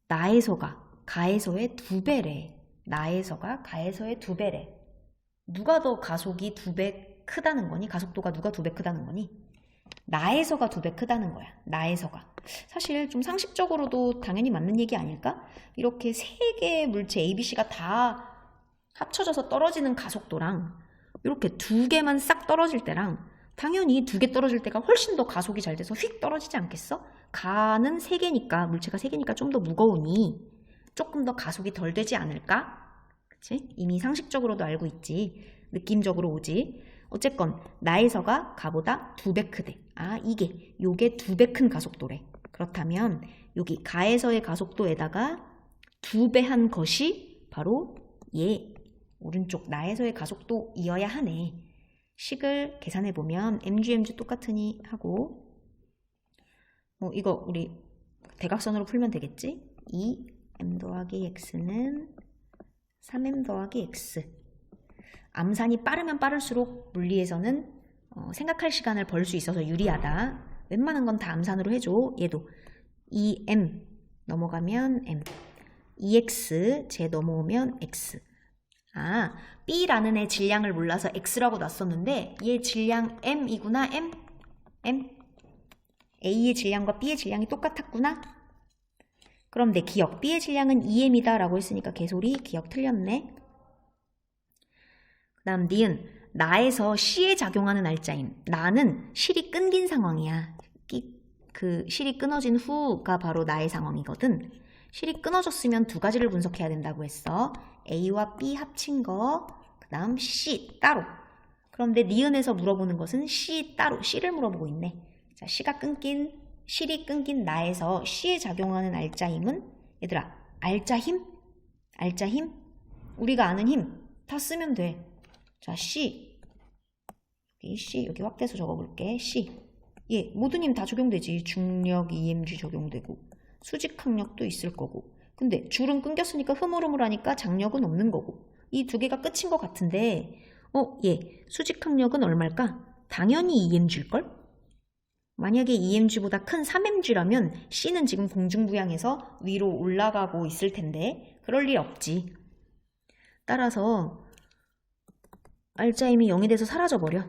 나에서가 가에서의 2배래. 나에서가 가에서의 2배래. 누가 더 가속이 2배 크다는 거니? 가속도가 누가 2배 크다는 거니? 나에서가 2배 크다는 거야. 나에서가. 사실 좀 상식적으로도 당연히 맞는 얘기 아닐까? 이렇게 3개의 물체 A, B, C가 다 합쳐져서 떨어지는 가속도랑 이렇게 2개만 싹 떨어질 때랑 당연히 2개 떨어질 때가 훨씬 더 가속이 잘 돼서 휙 떨어지지 않겠어? 가는 3개니까, 물체가 3개니까 좀 더 무거우니 조금 더 가속이 덜 되지 않을까? 그치? 이미 상식적으로도 알고 있지. 느낌적으로 오지. 어쨌건 나에서가 가보다 2배 크대. 아, 요게 2배 큰 가속도래. 그렇다면 여기 가에서의 가속도에다가 2배 한 것이 바로 얘 오른쪽 나에서의 가속도이어야 하네. 식을 계산해보면 mg 똑같으니 하고 이거 우리 대각선으로 풀면 되겠지? 2 m 더하기 x는 3m 더하기 x. 암산이 빠르면 빠를수록 물리에서는 생각할 시간을 벌 수 있어서 유리하다. 웬만한 건 다 암산으로 해줘. 얘도 2m 넘어가면 m, 2x 제 넘어오면 x. 아, B라는 애 질량을 몰라서 X라고 놨었는데 얘 질량 M이구나. M. A의 질량과 B의 질량이 똑같았구나. 그럼 내 기억 B의 질량은 2M이다 라고 했으니까 개소리. 기억 틀렸네. 그 다음 니은 나에서 C에 작용하는 알짜임. 나는 실이 끊긴 상황이야. 그 실이 끊어진 후가 바로 나의 상황이거든. 실이 끊어졌으면 두 가지를 분석해야 된다고 했어. A와 B 합친 거, 그 다음 C 따로. 그런데 니은에서 물어보는 것은 C 따로, C를 물어보고 있네. 자, 실이 끊긴 나에서 C에 작용하는 알짜힘은, 얘들아, 알짜힘? 우리가 아는 힘 다 쓰면 돼. 자, C. 여기 확대해서 적어볼게. C. 예, 모든 힘 다 적용되지. 중력, EMG 적용되고. 수직항력도 있을 거고. 근데 줄은 끊겼으니까 흐물흐물하니까 장력은 없는 거고. 이 두 개가 끝인 것 같은데 수직항력은 얼마일까? 당연히 EMG일걸? 만약에 EMG보다 큰 3mg라면 C는 지금 공중부양해서 위로 올라가고 있을 텐데 그럴 일 없지. 따라서 알짜힘이 0이 돼서 사라져버려.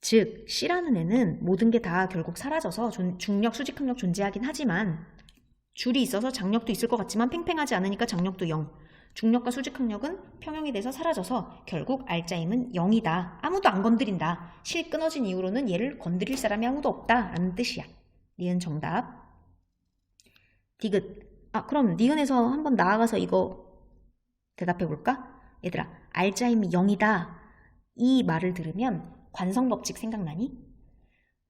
즉 C라는 애는 모든 게 다 결국 사라져서 중력, 수직항력 존재하긴 하지만 줄이 있어서 장력도 있을 것 같지만 팽팽하지 않으니까 장력도 0. 중력과 수직항력은 평형이 돼서 사라져서 결국 알짜힘은 0이다. 아무도 안 건드린다. 실 끊어진 이후로는 얘를 건드릴 사람이 아무도 없다 라는 뜻이야. 니은 정답. 디귿. 그럼 니은에서 한번 나아가서 이거 대답해 볼까? 얘들아, 알짜힘이 0이다. 이 말을 들으면 관성법칙 생각나니?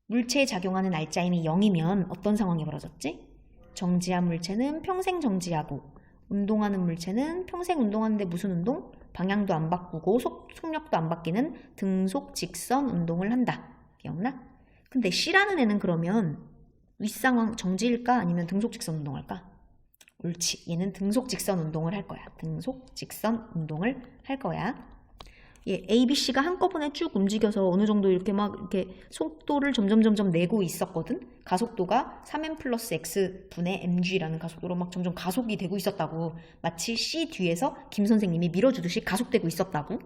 물체에 작용하는 알짜힘이 0이면 어떤 상황이 벌어졌지? 정지한 물체는 평생 정지하고 운동하는 물체는 평생 운동하는데 무슨 운동? 방향도 안 바꾸고 속력도 안 바뀌는 등속 직선 운동을 한다. 기억나? 근데 C라는 애는 그러면 윗상황 정지일까? 아니면 등속 직선 운동할까? 옳지. 얘는 등속 직선 운동을 할 거야. 등속 직선 운동을 할 거야. A, B, C가 한꺼번에 쭉 움직여서 어느 정도 이렇게 속도를 점점 내고 있었거든. 가속도가 3m 플러스 x 분의 mg라는 가속도로 막 점점 가속이 되고 있었다고. 마치 C 뒤에서 김 선생님이 밀어주듯이 가속되고 있었다고.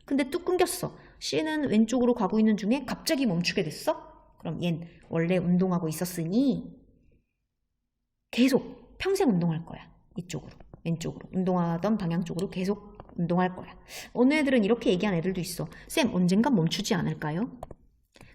근데 뚝 끊겼어. C는 왼쪽으로 가고 있는 중에 갑자기 멈추게 됐어. 그럼 얜 원래 운동하고 있었으니 계속 평생 운동할 거야. 이쪽으로, 왼쪽으로. 운동하던 방향 쪽으로 계속 운동할 거야. 어느 애들은 이렇게 얘기한 애들도 있어. 쌤, 언젠간 멈추지 않을까요?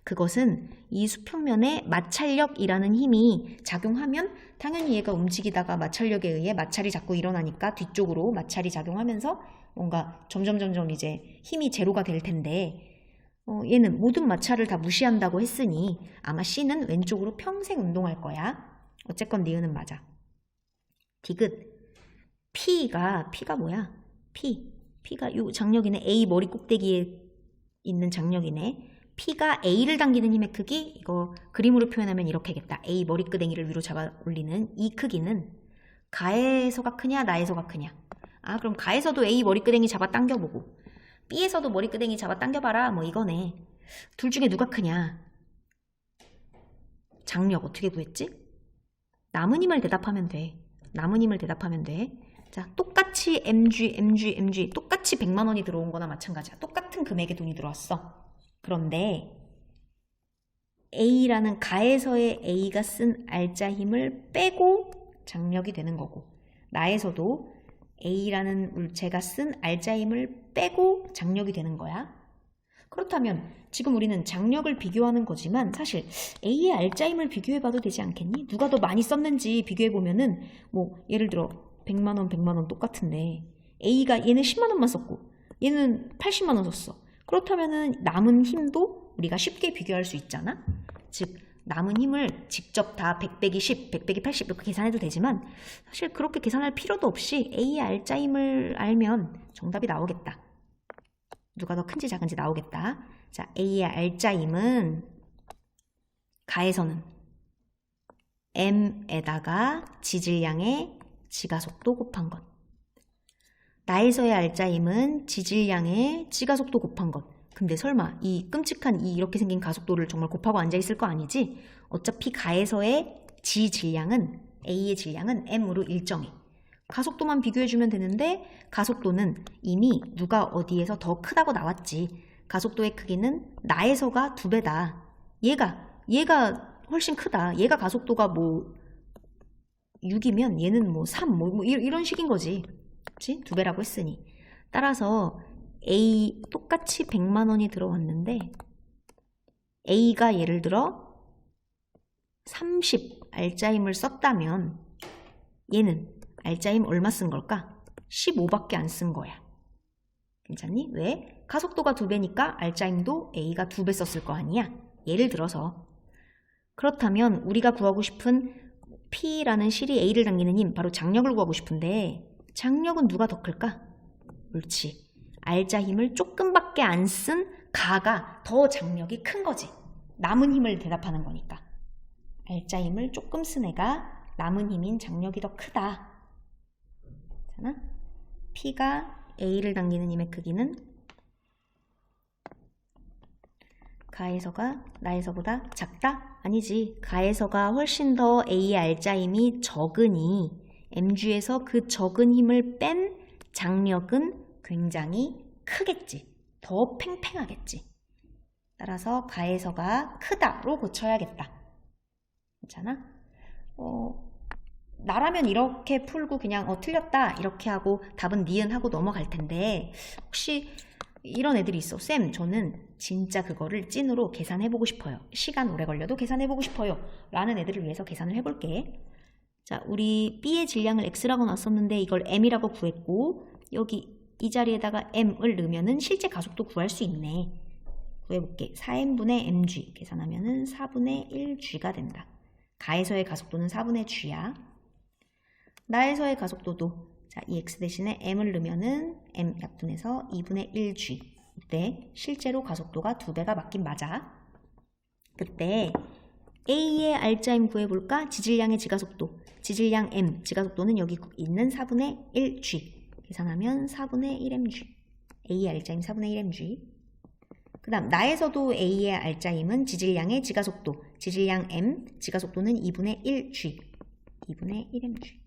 그것은 이 수평면에 마찰력이라는 힘이 작용하면 당연히 얘가 움직이다가 마찰력에 의해 마찰이 자꾸 일어나니까 뒤쪽으로 마찰이 작용하면서 뭔가 점점 이제 힘이 제로가 될 텐데 얘는 모든 마찰을 다 무시한다고 했으니 아마 C는 왼쪽으로 평생 운동할 거야. 어쨌건 니은은 맞아. 디귿. P가 뭐야? P가 요 장력이네. A 머리 꼭대기에 있는 장력이네. P가 A를 당기는 힘의 크기, 이거 그림으로 표현하면 이렇게겠다. A 머리끄댕이를 위로 잡아 올리는 이 크기는 가에서가 크냐 나에서가 크냐. 그럼 가에서도 A 머리끄댕이 잡아 당겨보고 B에서도 머리끄댕이 잡아 당겨봐라 뭐 이거네. 둘 중에 누가 크냐. 장력 어떻게 구했지? 남은 힘을 대답하면 돼. 자, 똑같이 MG 똑같이 100만 원이 들어온 거나 마찬가지야. 똑같은 금액의 돈이 들어왔어. 그런데 A라는 가에서의 A가 쓴 알짜 힘을 빼고 장력이 되는 거고 나에서도 A라는 물체가 쓴 알짜 힘을 빼고 장력이 되는 거야. 그렇다면 지금 우리는 장력을 비교하는 거지만 사실 A의 알짜 힘을 비교해봐도 되지 않겠니? 누가 더 많이 썼는지 비교해보면은 뭐 예를 들어 100만 원 똑같은데 A가 얘는 10만 원만 썼고 얘는 80만 원 썼어. 그렇다면은 남은 힘도 우리가 쉽게 비교할 수 있잖아. 즉 남은 힘을 직접 다 100 빼기 10, 100 빼기 80 이렇게 계산해도 되지만 사실 그렇게 계산할 필요도 없이 A의 알짜 힘을 알면 정답이 나오겠다. 누가 더 큰지 작은지 나오겠다. 자, A의 알짜 힘은 가에서는 M에다가 지질량의 지가속도 곱한 것. 나에서의 알짜임은 지질량의 지가속도 곱한 것. 근데 설마 이 끔찍한 이렇게 생긴 가속도를 정말 곱하고 앉아있을 거 아니지? 어차피 가에서의 지질량은 A의 질량은 M으로 일정해. 가속도만 비교해주면 되는데 가속도는 이미 누가 어디에서 더 크다고 나왔지. 가속도의 크기는 나에서가 2배다. 얘가 훨씬 크다. 얘가 가속도가 뭐 6이면 얘는 뭐 3, 이런 식인 거지. 그치? 2배라고 했으니. 따라서 A 똑같이 100만 원이 들어왔는데 A가 예를 들어 30 알짜임을 썼다면 얘는 알짜임 얼마 쓴 걸까? 15밖에 안 쓴 거야. 괜찮니? 왜? 가속도가 2배니까 알짜임도 A가 2배 썼을 거 아니야? 예를 들어서. 그렇다면 우리가 구하고 싶은 P라는 실이 A를 당기는 힘, 바로 장력을 구하고 싶은데 장력은 누가 더 클까? 옳지. 알짜 힘을 조금밖에 안 쓴 가가 더 장력이 큰 거지. 남은 힘을 대답하는 거니까. 알짜 힘을 조금 쓴 애가 남은 힘인 장력이 더 크다. 잖아? P가 A를 당기는 힘의 크기는 가에서가 나에서보다 작다? 아니지. 가에서가 훨씬 더 A의 알짜 힘이 적으니 Mg에서 그 적은 힘을 뺀 장력은 굉장히 크겠지. 더 팽팽하겠지. 따라서 가에서가 크다로 고쳐야겠다. 괜찮아? 나라면 이렇게 풀고 그냥 틀렸다 이렇게 하고 답은 니은 하고 넘어갈 텐데 혹시 이런 애들이 있어. 쌤, 저는 진짜 그거를 찐으로 계산해보고 싶어요. 시간 오래 걸려도 계산해보고 싶어요. 라는 애들을 위해서 계산을 해볼게. 자, 우리 B의 질량을 X라고 놨었는데 이걸 M이라고 구했고 여기 이 자리에다가 M을 넣으면은 실제 가속도 구할 수 있네. 구해볼게. 4M분의 mg 계산하면은 4분의 1g가 된다. 가에서의 가속도는 4분의 g야. 나에서의 가속도도 자, 이 x 대신에 m을 넣으면은 m 약분해서 2분의 1g. 이때 실제로 가속도가 2배가 맞긴 맞아. 그때 A의 알짜임 구해볼까? 지질량의 지가속도. 지질량 m, 지가속도는 여기 있는 4분의 1g. 계산하면 4분의 1mg. A의 알짜임 4분의 1mg. 그 다음 나에서도 A의 알짜임은 지질량의 지가속도. 지질량 m, 지가속도는 2분의 1g. 2분의 1mg.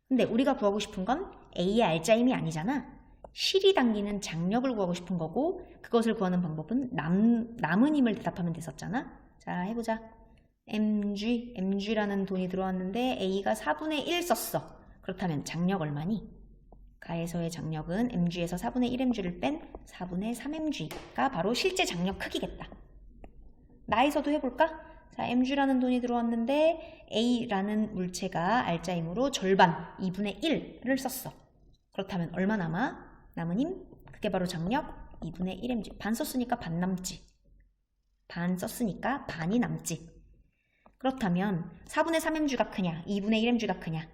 근데 우리가 구하고 싶은 건 A의 알짜임이 아니잖아. 실이 당기는 장력을 구하고 싶은 거고 그것을 구하는 방법은 남은 힘을 대답하면 됐었잖아. 자, 해보자. mg라는 돈이 들어왔는데 A가 4분의 1 썼어. 그렇다면 장력 얼마니? 가에서의 장력은 mg에서 4분의 1mg를 뺀 4분의 3mg가 바로 실제 장력 크기겠다. 나에서도 해볼까? 자, mg라는 돈이 들어왔는데 A라는 물체가 알짜임으로 절반 2분의 1을 썼어. 그렇다면 얼마 남아? 남은 힘? 그게 바로 장력 2분의 1mg. 반 썼으니까 반 남지. 반 썼으니까 반이 남지. 그렇다면 4분의 3mg가 크냐? 2분의 1mg가 크냐?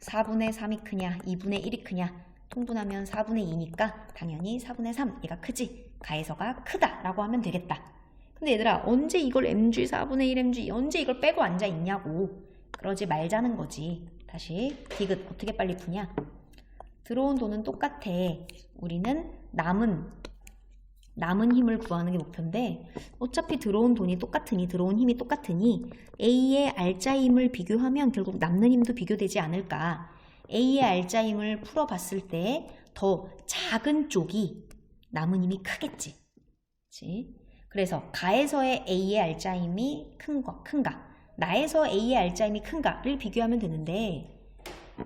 4분의 3이 크냐? 2분의 1이 크냐? 통분하면 4분의 2니까 당연히 4분의 3 얘가 크지. 가에서가 크다 라고 하면 되겠다. 근데 얘들아 언제 이걸 mg 4분의 1mg 언제 이걸 빼고 앉아 있냐고. 그러지 말자는 거지. 다시 디귿 어떻게 빨리 푸냐? 들어온 돈은 똑같아. 우리는 남은 힘을 구하는 게 목표인데 어차피 들어온 돈이 똑같으니 들어온 힘이 똑같으니 A의 알짜임을 비교하면 결국 남는 힘도 비교되지 않을까. A의 알짜임을 풀어봤을 때 더 작은 쪽이 남은 힘이 크겠지. 그치? 그래서 가에서의 A의 알짜임이 큰가 나에서 A의 알짜임이 큰가를 비교하면 되는데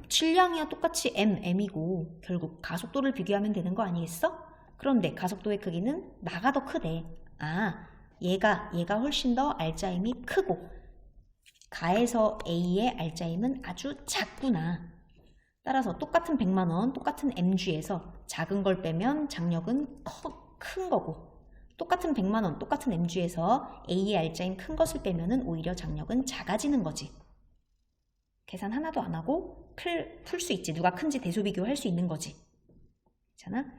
질량이야 똑같이 m이고 결국 가속도를 비교하면 되는 거 아니겠어? 그런데 가속도의 크기는 나가 더 크대. 아, 얘가 훨씬 더 알짜임이 크고 가에서 A의 알짜임은 아주 작구나. 따라서 똑같은 100만 원, 똑같은 mg에서 작은 걸 빼면 장력은 큰 거고 똑같은 100만 원, 똑같은 mg에서 A의 알짜임 큰 것을 빼면은 오히려 장력은 작아지는 거지. 계산 하나도 안 하고 풀 수 있지. 누가 큰지 대소 비교할 수 있는 거지. 괜찮아?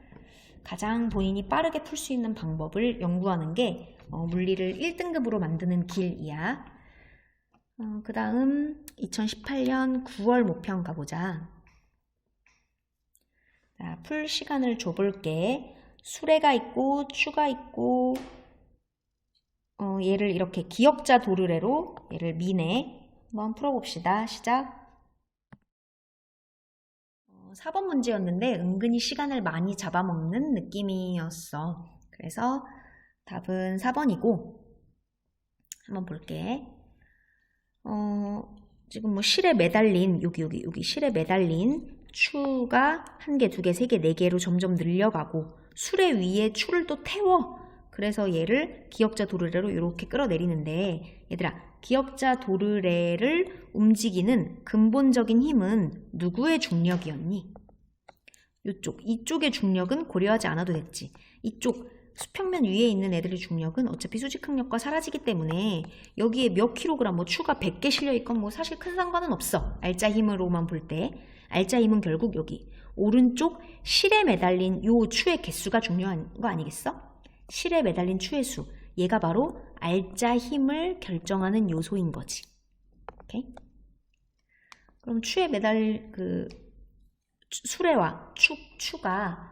가장 본인이 빠르게 풀 수 있는 방법을 연구하는 게 물리를 1등급으로 만드는 길이야. 그 다음 2018년 9월 모평 가보자. 자, 풀 시간을 줘볼게. 수레가 있고 추가 있고 얘를 이렇게 기역자 도르래로 얘를 미네. 한번 풀어봅시다. 시작. 4번 문제였는데 은근히 시간을 많이 잡아먹는 느낌이었어. 그래서 답은 4번이고 한번 볼게. 지금 뭐 실에 매달린 여기 실에 매달린 추가 1개, 2개, 3개, 4개로 점점 늘려가고 수레 위에 추를 또 태워. 그래서 얘를 기역자 도르래로 이렇게 끌어내리는데 얘들아, 기역자 도르래를 움직이는 근본적인 힘은 누구의 중력이었니? 이쪽의 중력은 고려하지 않아도 됐지. 이쪽 수평면 위에 있는 애들의 중력은 어차피 수직항력과 사라지기 때문에 여기에 몇 킬로그램, 뭐 추가 100개 실려있건 뭐 사실 큰 상관은 없어. 알짜 힘으로만 볼 때. 알짜 힘은 결국 여기 오른쪽 실에 매달린 요 추의 개수가 중요한 거 아니겠어? 실에 매달린 추의 수. 얘가 바로 알짜 힘을 결정하는 요소인 거지. 오케이? 그럼 추에 매달릴 수레와 추가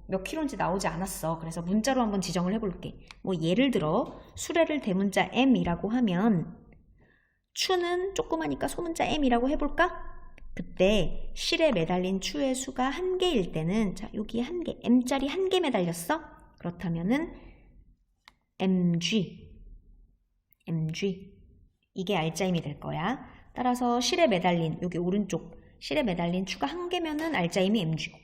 몇 킬로인지 나오지 않았어. 그래서 문자로 한번 지정을 해볼게. 뭐 예를 들어 수레를 대문자 M이라고 하면 추는 조그마니까 소문자 M이라고 해볼까? 그때 실에 매달린 추의 수가 1개일 때는 자 여기 1개, M짜리 1개 매달렸어? 그렇다면은 MG 이게 알짜 힘이 될 거야. 따라서 실에 매달린 여기 오른쪽 실에 매달린 추가 1개면은 알짜 힘이 MG고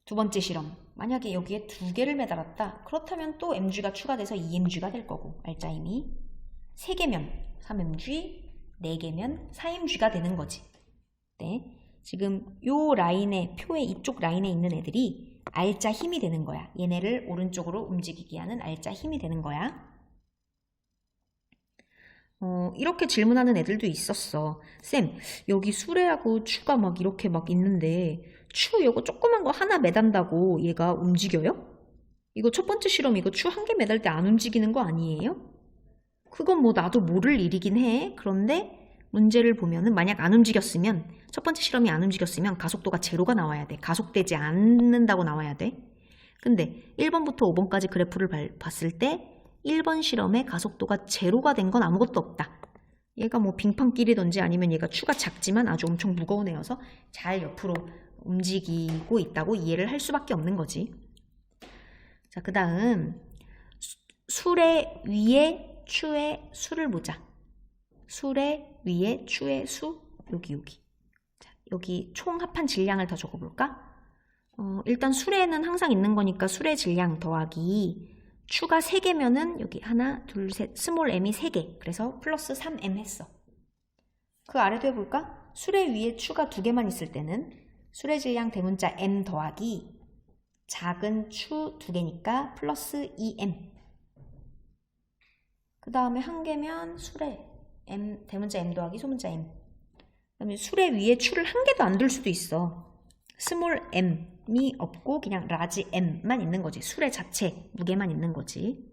두 번째 실험 만약에 여기에 2개를 매달았다. 그렇다면 또 MG가 추가돼서 2MG가 될 거고 알짜 힘이 3개면 3MG 4개면 4MG가 되는 거지. 네, 지금 요 라인에 표의 이쪽 라인에 있는 애들이 알짜 힘이 되는 거야. 얘네를 오른쪽으로 움직이게 하는 알짜 힘이 되는 거야. 이렇게 질문하는 애들도 있었어. 쌤, 여기 수레하고 추가 막 이렇게 막 있는데 추 이거 조그만 거 하나 매단다고 얘가 움직여요? 이거 첫 번째 실험 이거 추 1개 매달 때 안 움직이는 거 아니에요? 그건 뭐 나도 모를 일이긴 해. 그런데 문제를 보면은 만약 안 움직였으면 첫 번째 실험이 안 움직였으면 가속도가 제로가 나와야 돼. 가속되지 않는다고 나와야 돼. 근데 1번부터 5번까지 그래프를 봤을 때 1번 실험에 가속도가 제로가 된 건 아무것도 없다. 얘가 뭐 빙판길이든지 아니면 얘가 추가 작지만 아주 엄청 무거운 애여서 잘 옆으로 움직이고 있다고 이해를 할 수밖에 없는 거지. 자, 그 다음 수레 위에 추의 수를 보자. 수레 위에 추의 수 여기 자, 여기 총 합한 질량을 더 적어볼까? 일단 수레는 항상 있는 거니까 수레 질량 더하기 추가 3개면은 여기 하나 둘 셋 스몰 m이 3개 그래서 플러스 3m 했어. 그 아래도 해볼까? 수레 위에 추가 2개만 있을 때는 수레 질량 대문자 m 더하기 작은 추 2개니까 플러스 2m. 그 다음에 1개면 수레 m 대문자 m 더하기 소문자 m. 그다음에 수레 위에 추를 1개도 안 둘 수도 있어. 스몰 m이 없고 그냥 라지 m만 있는 거지. 수레 자체 무게만 있는 거지.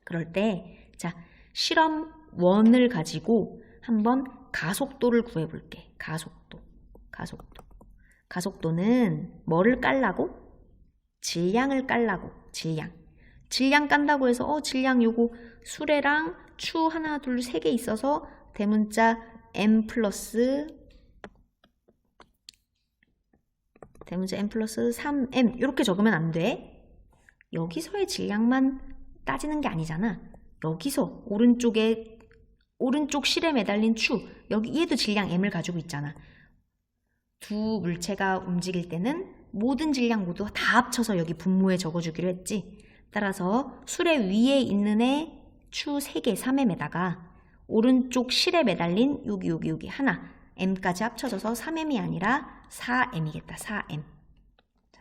그럴 때 자 실험 1을 가지고 한번 가속도를 구해볼게. 가속도는 뭐를 깔라고? 질량을 깔라고. 질량 깐다고 해서 질량 요거 수레랑 추 하나 둘 3개 있어서 대문자 m 플러스 3m 이렇게 적으면 안 돼. 여기서의 질량만 따지는 게 아니잖아. 여기서 오른쪽 실에 매달린 추 여기 얘도 질량 m을 가지고 있잖아. 두 물체가 움직일 때는 모든 질량 모두 다 합쳐서 여기 분모에 적어주기로 했지. 따라서 수레 위에 있는 애 추 3개 3m에다가 오른쪽 실에 매달린 여기 하나 m까지 합쳐져서 3m이 아니라 4m이겠다. 4m.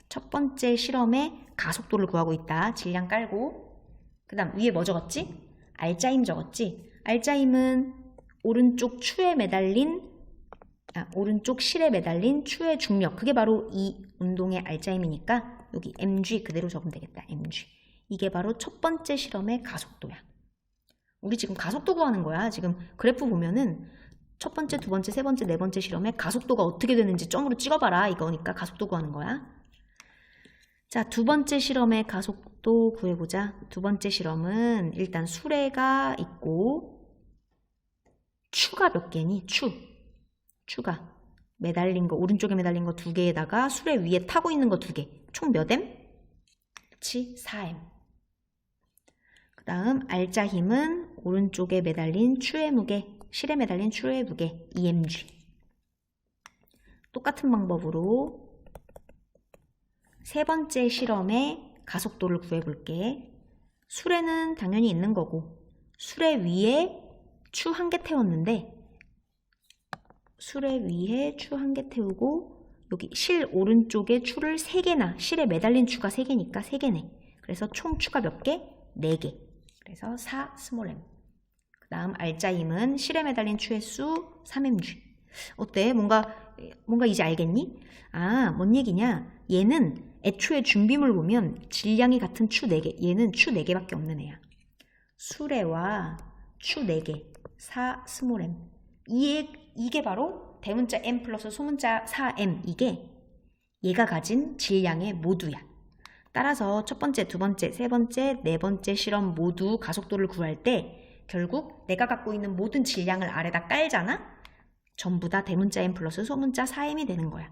첫 번째 실험에 가속도를 구하고 있다. 질량 깔고 그 다음 위에 뭐 적었지? 알짜 힘 적었지? 알짜 힘은 오른쪽 실에 매달린 추의 중력 그게 바로 이 운동의 알짜 힘이니까 여기 mg 그대로 적으면 되겠다. mg. 이게 바로 첫 번째 실험의 가속도야. 우리 지금 가속도 구하는 거야. 지금 그래프 보면은 첫 번째, 두 번째, 세 번째, 네 번째 실험에 가속도가 어떻게 되는지 점으로 찍어봐라. 이거니까 가속도 구하는 거야. 자, 두 번째 실험의 가속도 구해보자. 두 번째 실험은 일단 수레가 있고 추가 몇 개니? 추가 매달린 거, 오른쪽에 매달린 거 2개에다가 수레 위에 타고 있는 거 2개. 총 몇 M? 그치? 4M. 그 다음 알짜 힘은 오른쪽에 매달린 추의 무게, 실에 매달린 추의 무게 2mg. 똑같은 방법으로 세 번째 실험의 가속도를 구해볼게. 수레는 당연히 있는 거고 수레 위에 추 1개 태웠는데 수레 위에 추 1개 태우고 여기 실 오른쪽에 추를 3개나 실에 매달린 추가 3개니까 3개네. 그래서 총 추가 몇 개? 4개. 그래서 4 스몰 m. 그 다음 알짜 힘은 실에 매달린 추의 수 3mg. 어때? 뭔가 이제 알겠니? 아, 뭔 얘기냐? 얘는 애초에 준비물 보면 질량이 같은 추 4개. 얘는 추 4개밖에 없는 애야. 수레와 추 4개. 4 스몰 m. 이게 바로 대문자 m 플러스 소문자 4m. 이게 얘가 가진 질량의 모두야. 따라서 첫 번째, 두 번째, 세 번째, 네 번째 실험 모두 가속도를 구할 때 결국 내가 갖고 있는 모든 질량을 아래다 깔잖아? 전부 다 대문자 m 플러스 소문자 4m이 되는 거야.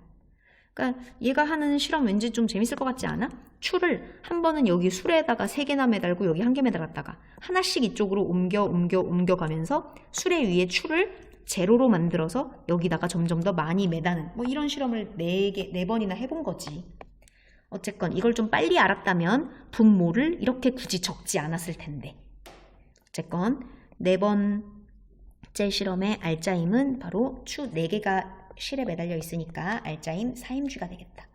그러니까 얘가 하는 실험 왠지 좀 재밌을 것 같지 않아? 추를 한 번은 여기 수레에다가 3개나 매달고 여기 1개 매달았다가 하나씩 이쪽으로 옮겨가면서 수레 위에 추를 제로로 만들어서 여기다가 점점 더 많이 매다는 뭐 이런 실험을 4번이나 해본 거지. 어쨌건 이걸 좀 빨리 알았다면 분모를 이렇게 굳이 적지 않았을 텐데. 어쨌건 4번째 실험의 알짜 힘은 바로 추 4개가 실에 매달려 있으니까 알짜 힘 4mg가 되겠다.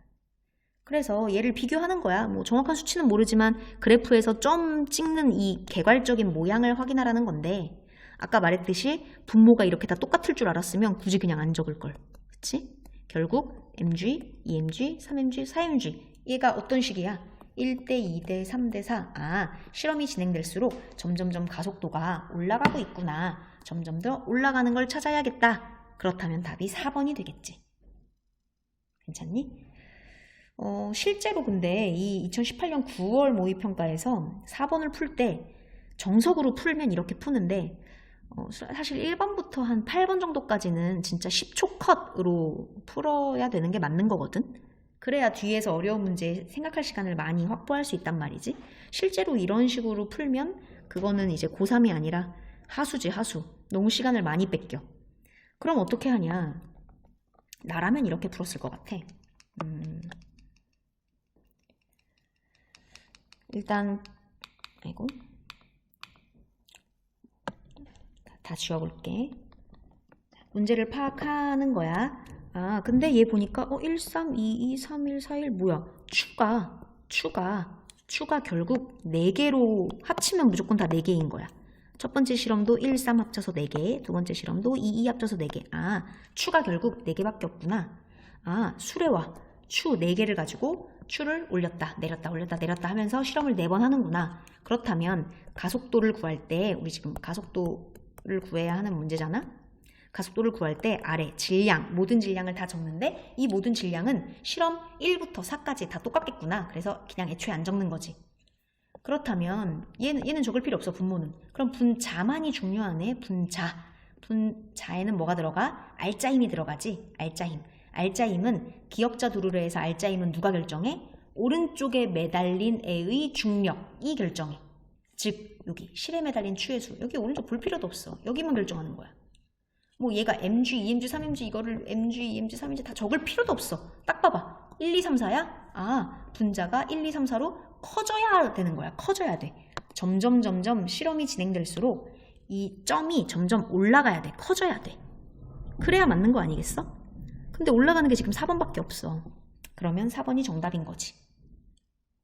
그래서 얘를 비교하는 거야. 뭐 정확한 수치는 모르지만 그래프에서 점 찍는 이 개괄적인 모양을 확인하라는 건데 아까 말했듯이 분모가 이렇게 다 똑같을 줄 알았으면 굳이 그냥 안 적을걸. 그치? 결국 mg, 2mg, 3mg, 4mg. 얘가 어떤 식이야? 1대 2대 3대 4. 아, 실험이 진행될수록 점점점 가속도가 올라가고 있구나. 점점 더 올라가는 걸 찾아야겠다. 그렇다면 답이 4번이 되겠지. 괜찮니? 실제로 근데 이 2018년 9월 모의평가에서 4번을 풀 때 정석으로 풀면 이렇게 푸는데 사실 1번부터 한 8번 정도까지는 진짜 10초 컷으로 풀어야 되는 게 맞는 거거든. 그래야 뒤에서 어려운 문제 생각할 시간을 많이 확보할 수 있단 말이지. 실제로 이런 식으로 풀면 그거는 이제 고3이 아니라 하수지 하수. 너무 시간을 많이 뺏겨. 그럼 어떻게 하냐. 나라면 이렇게 풀었을 것 같아. 일단 아이고 다 지워볼게. 문제를 파악하는 거야. 아, 근데 얘 보니까 1, 3, 2, 2, 3, 1, 4, 1 뭐야? 추가 결국 4개로 합치면 무조건 다 4개인 거야. 첫 번째 실험도 1, 3 합쳐서 4개, 두 번째 실험도 2, 2 합쳐서 4개. 아, 추가 결국 4개밖에 없구나. 아, 수레와 추 4개를 가지고 추를 올렸다, 내렸다, 올렸다, 내렸다 하면서 실험을 4번 하는구나. 그렇다면 가속도를 구할 때 우리 지금 가속도를 구해야 하는 문제잖아. 가속도를 구할 때 아래 질량, 모든 질량을 다 적는데 이 모든 질량은 실험 1부터 4까지 다 똑같겠구나. 그래서 그냥 애초에 안 적는 거지. 그렇다면 얘는 적을 필요 없어, 분모는. 그럼 분자만이 중요하네. 분자에는 뭐가 들어가? 알짜 힘이 들어가지. 알짜 힘. 알짜 힘은 기억자 두루레에서 알짜 힘은 누가 결정해? 오른쪽에 매달린 애의 중력이 결정해. 즉 여기 실에 매달린 추의 수. 여기 오른쪽 볼 필요도 없어. 여기만 결정하는 거야. 뭐 얘가 mg, 2mg, 3mg 이거를 mg, 2mg, 3mg 다 적을 필요도 없어. 딱 봐봐. 1, 2, 3, 4야? 아, 분자가 1, 2, 3, 4로 커져야 되는 거야. 커져야 돼. 점점 실험이 진행될수록 이 점이 점점 올라가야 돼. 커져야 돼. 그래야 맞는 거 아니겠어? 근데 올라가는 게 지금 4번밖에 없어. 그러면 4번이 정답인 거지.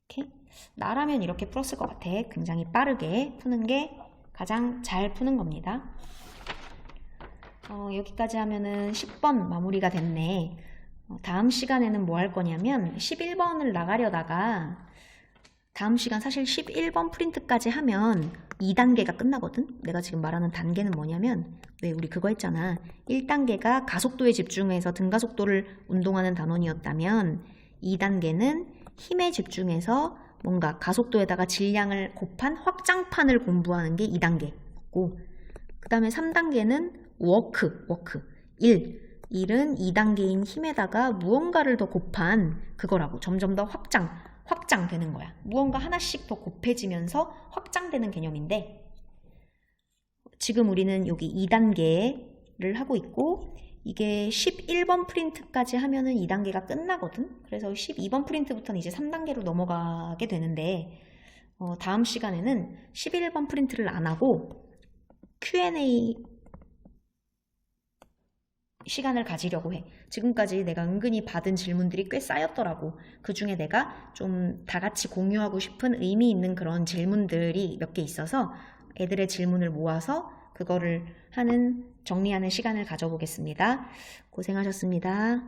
오케이? 나라면 이렇게 풀었을 것 같아. 굉장히 빠르게 푸는 게 가장 잘 푸는 겁니다. 여기까지 하면은 10번 마무리가 됐네. 다음 시간에는 뭐 할 거냐면 11번을 나가려다가 다음 시간 사실 11번 프린트까지 하면 2단계가 끝나거든? 내가 지금 말하는 단계는 뭐냐면, 왜 우리 그거 했잖아. 1단계가 가속도에 집중해서 등가속도를 운동하는 단원이었다면 2단계는 힘에 집중해서 뭔가 가속도에다가 질량을 곱한 확장판을 공부하는 게 2단계고, 그 다음에 3단계는 워크. 1은 2단계인 힘에다가 무언가를 더 곱한 그거라고. 점점 더 확장되는 거야. 무언가 하나씩 더 곱해지면서 확장되는 개념인데, 지금 우리는 여기 2단계를 하고 있고, 이게 11번 프린트까지 하면은 2단계가 끝나거든? 그래서 12번 프린트부터는 이제 3단계로 넘어가게 되는데, 다음 시간에는 11번 프린트를 안 하고 Q&A 시간을 가지려고 해. 지금까지 내가 은근히 받은 질문들이 꽤 쌓였더라고. 그 중에 내가 좀 다 같이 공유하고 싶은 의미 있는 그런 질문들이 몇 개 있어서 애들의 질문을 모아서 그거를 정리하는 시간을 가져보겠습니다. 고생하셨습니다.